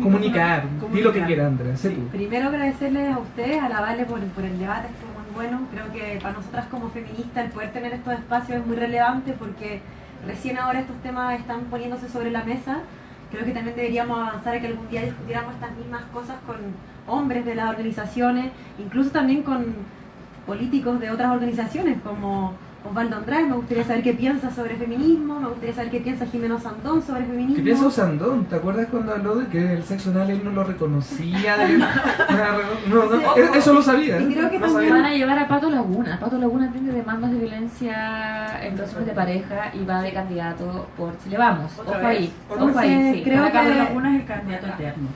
Comunicar, di lo que quiera, Andrea, sé tú. Primero agradecerles a ustedes, a la Vale por el debate, estuvo muy bueno. Creo que para nosotras como feministas el poder tener estos espacios es muy relevante porque recién ahora estos temas están poniéndose sobre la mesa. Creo que también deberíamos avanzar a que algún día discutiéramos estas mismas cosas con hombres de las organizaciones, incluso también con políticos de otras organizaciones como Osvaldo Andrade. Me gustaría saber qué piensa sobre feminismo, me gustaría saber qué piensa Jimeno Sandón sobre feminismo. ¿Qué piensa Sandón? ¿Te acuerdas cuando habló de que el sexo anal él no lo reconocía? Eso lo sabía. Y creo que no también sabía. Van a llevar a Pato Laguna. Pato Laguna tiene demandas de violencia en relaciones de pareja y va de candidato por Chile Vamos. ¿Otra Ojo vez? ahí, ¿Otra ojo ahí, sí. Creo Acá que- Laguna es el candidato eterno.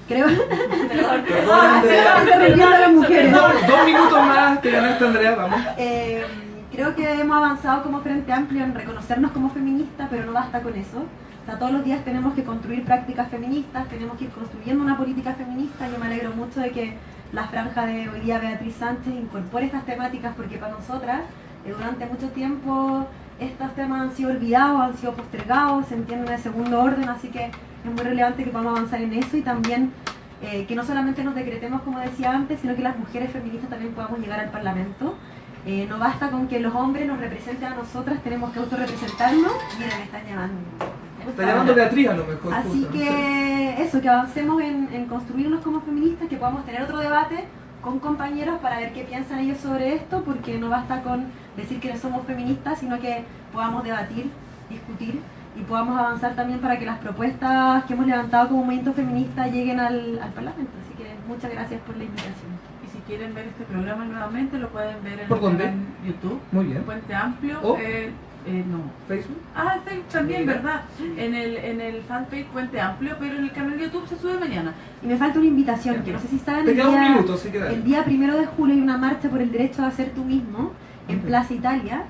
creo Perdón, Andrea. se arrepiento a las mujeres. No, 2 minutos más te ganaste, Andrea, vamos. Creo que hemos avanzado como Frente Amplio en reconocernos como feministas, pero no basta con eso. O sea, todos los días tenemos que construir prácticas feministas, tenemos que ir construyendo una política feminista. Yo me alegro mucho de que la franja de hoy día Beatriz Sánchez incorpore estas temáticas, porque para nosotras durante mucho tiempo estos temas han sido olvidados, han sido postergados, se entienden de segundo orden, así que es muy relevante que podamos avanzar en eso y también que no solamente nos decretemos, como decía antes, sino que las mujeres feministas también podamos llegar al Parlamento. No basta con que los hombres nos representen a nosotras, tenemos que autorrepresentarnos. Mira, me están llamando. Está llamando Beatriz a lo mejor. Así justo, no sé. que eso, que avancemos en construirnos como feministas, que podamos tener otro debate con compañeros para ver qué piensan ellos sobre esto, porque no basta con decir que somos feministas, sino que podamos debatir, discutir y podamos avanzar también para que las propuestas que hemos levantado como movimiento feminista lleguen al Parlamento. Así que muchas gracias por la invitación. Y si quieren ver este programa nuevamente, lo pueden ver en ¿Por el dónde? canal YouTube. Muy bien. Puente Amplio. ¿O? No. Facebook. Ah, Facebook también, Mira. ¿verdad? En el fanpage Puente Amplio, pero en el canal de YouTube se sube mañana. Y me falta una invitación, que no sé si saben, Te queda un minuto, así que dale. el día 1 de julio hay una marcha por el derecho a ser tú mismo en Plaza Italia.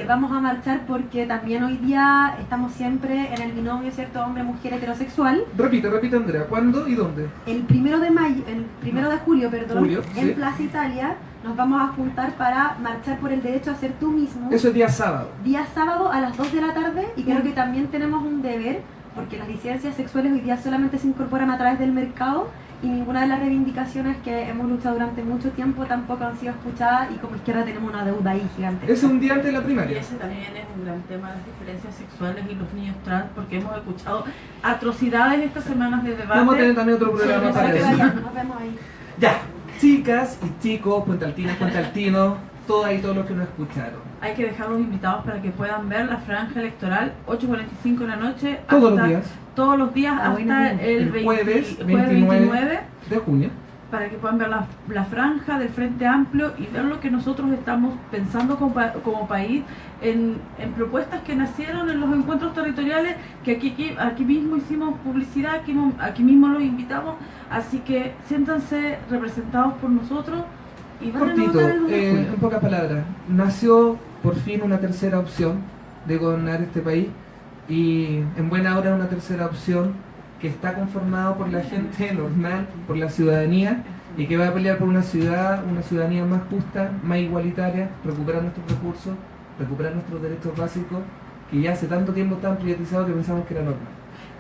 Vamos a marchar porque también hoy día estamos siempre en el binomio, ¿cierto? Hombre-mujer heterosexual. Repite, Andrea. ¿Cuándo y dónde? El 1 de mayo, el 1 de julio, perdón, Julio, en sí. Plaza Italia nos vamos a juntar para marchar por el derecho a ser tú mismo. Eso es día sábado. Día sábado a las 2 de la tarde, y creo que también tenemos un deber, porque las disidencias sexuales hoy día solamente se incorporan a través del mercado y ninguna de las reivindicaciones que hemos luchado durante mucho tiempo tampoco han sido escuchadas, y como izquierda tenemos una deuda ahí gigante. Es un día antes de la Y primaria. ese también es un gran tema, las diferencias sexuales y los niños trans, porque hemos escuchado atrocidades estas semanas de debate. Vamos a tener también otro programa Sí, para Para que eso. vayan, nos vemos ahí. Ya, chicas y chicos, puentealtinas, puentealtinos, todas y todos los que nos escucharon. Hay que dejarlos invitados para que puedan ver la franja electoral, 8:45 de la noche. Todos hasta- los días. Todos los días Ah, bueno, hasta bien. El jueves 29 de junio. para que puedan ver la franja del Frente Amplio y ver lo que nosotros estamos pensando como país en propuestas que nacieron en los encuentros territoriales, que aquí mismo hicimos publicidad, aquí mismo los invitamos, así que siéntanse representados por nosotros y van a Cortito, votar el 2 de julio. en pocas palabras. Nació por fin una tercera opción de gobernar este país, y en buena hora una tercera opción que está conformado por la gente normal, por la ciudadanía, y que va a pelear por una ciudadanía más justa, más igualitaria, recuperar nuestros recursos, recuperar nuestros derechos básicos, que ya hace tanto tiempo están privatizados que pensamos que era normal.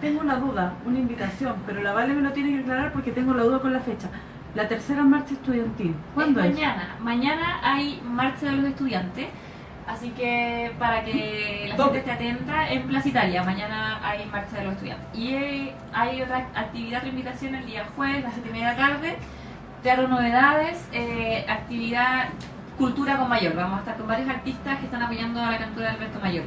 Tengo una duda, una invitación, pero la Vale me lo tiene que aclarar porque tengo la duda con la fecha. La tercera marcha estudiantil, ¿cuándo es? Mañana hay marcha de los estudiantes, así que para que la ¿Dónde? gente esté atenta, en Plaza Italia, mañana hay marcha de los estudiantes. Y hay otra actividad, otra invitación el día jueves, a las 7:30 de la tarde, Teatro Novedades, actividad Cultura con Mayor. Vamos a estar con varios artistas que están apoyando a la cantora de Alberto Mayor.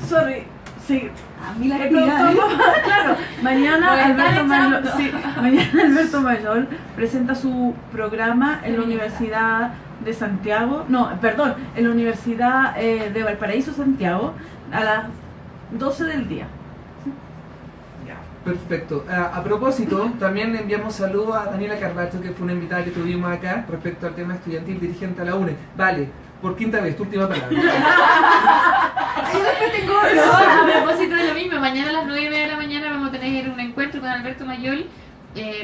Sorry, Sí. A mí la Claro, actividad. mañana Lo están Alberto Mayol, echando. sí, mañana Alberto Mayol presenta su programa en la Feminista. Universidad de Santiago, no, perdón, en la Universidad de Valparaíso, Santiago, a las 12 del día. Ya, perfecto. A propósito, también enviamos saludos a Daniela Carbacho, que fue una invitada que tuvimos acá respecto al tema estudiantil, dirigente a la UNE. Vale, por quinta vez, tu última palabra. No, a propósito de lo mismo, mañana a las 9:30 de la mañana vamos a tener un encuentro con Alberto Mayol,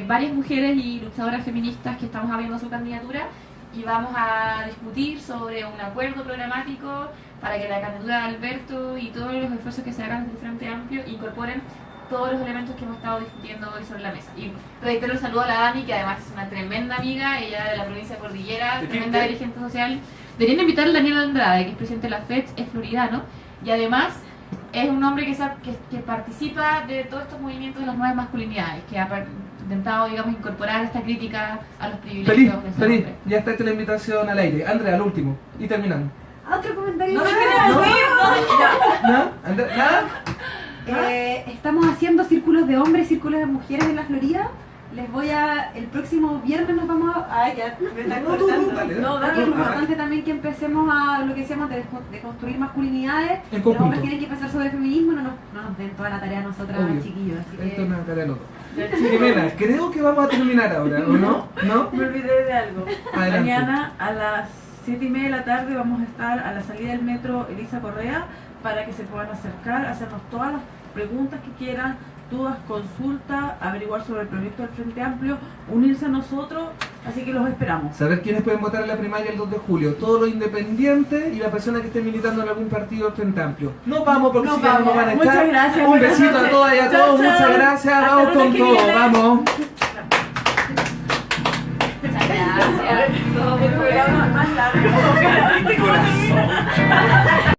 varias mujeres y luchadoras feministas que estamos abriendo su candidatura y vamos a discutir sobre un acuerdo programático para que la candidatura de Alberto y todos los esfuerzos que se hagan desde el Frente Amplio incorporen todos los elementos que hemos estado discutiendo hoy sobre la mesa. Y reitero un saludo a la Dani, que además es una tremenda amiga, ella de la provincia de Cordillera, ¿De tremenda qué? dirigente social. Deberían invitar a Daniel Andrade, que es presidente de la FED, es floridano, y además es un hombre que participa de todos estos movimientos de las nuevas masculinidades, que ha intentado, digamos, incorporar esta crítica a los privilegios Feliz, de ser feliz. hombre. Ya está hecha la invitación al aire. Andrea, al último. Y terminamos. Otro comentario. No me más. quería decir, ¿No? Andrea, ¿nada? Estamos haciendo círculos de hombres, círculos de mujeres en la Florida. Les voy a... El próximo viernes nos vamos a... Ay, ya me están No, tú, cortando. dale, dale. No, Es importante también que empecemos a lo que decíamos de construir masculinidades. En Los conjunto. hombres tienen que pensar sobre el feminismo, no nos den toda la tarea a nosotras, Obvio. chiquillos. Así Esto es que... una tarea de los dos. Jimena, creo que vamos a terminar ahora, ¿o no? ¿No? Me olvidé de algo. Adelante. Mañana a las 7:30 de la tarde vamos a estar a la salida del metro Elisa Correa para que se puedan acercar, hacernos todas las preguntas que quieran, dudas, consultas, averiguar sobre el proyecto del Frente Amplio, unirse a nosotros, así que los esperamos. Saber quiénes pueden votar en la primaria el 2 de julio. Todos los independientes y la persona que esté militando en algún partido del Frente Amplio. Nos vamos porque Nos si ya no nos vamos. van a Muchas echar. gracias, Un buenas besito a noches. todas y a Chao, todos. chao. Muchas gracias. Hasta Vamos el con lunes que todo. viene. Vamos. Muchas gracias. El programa más largo.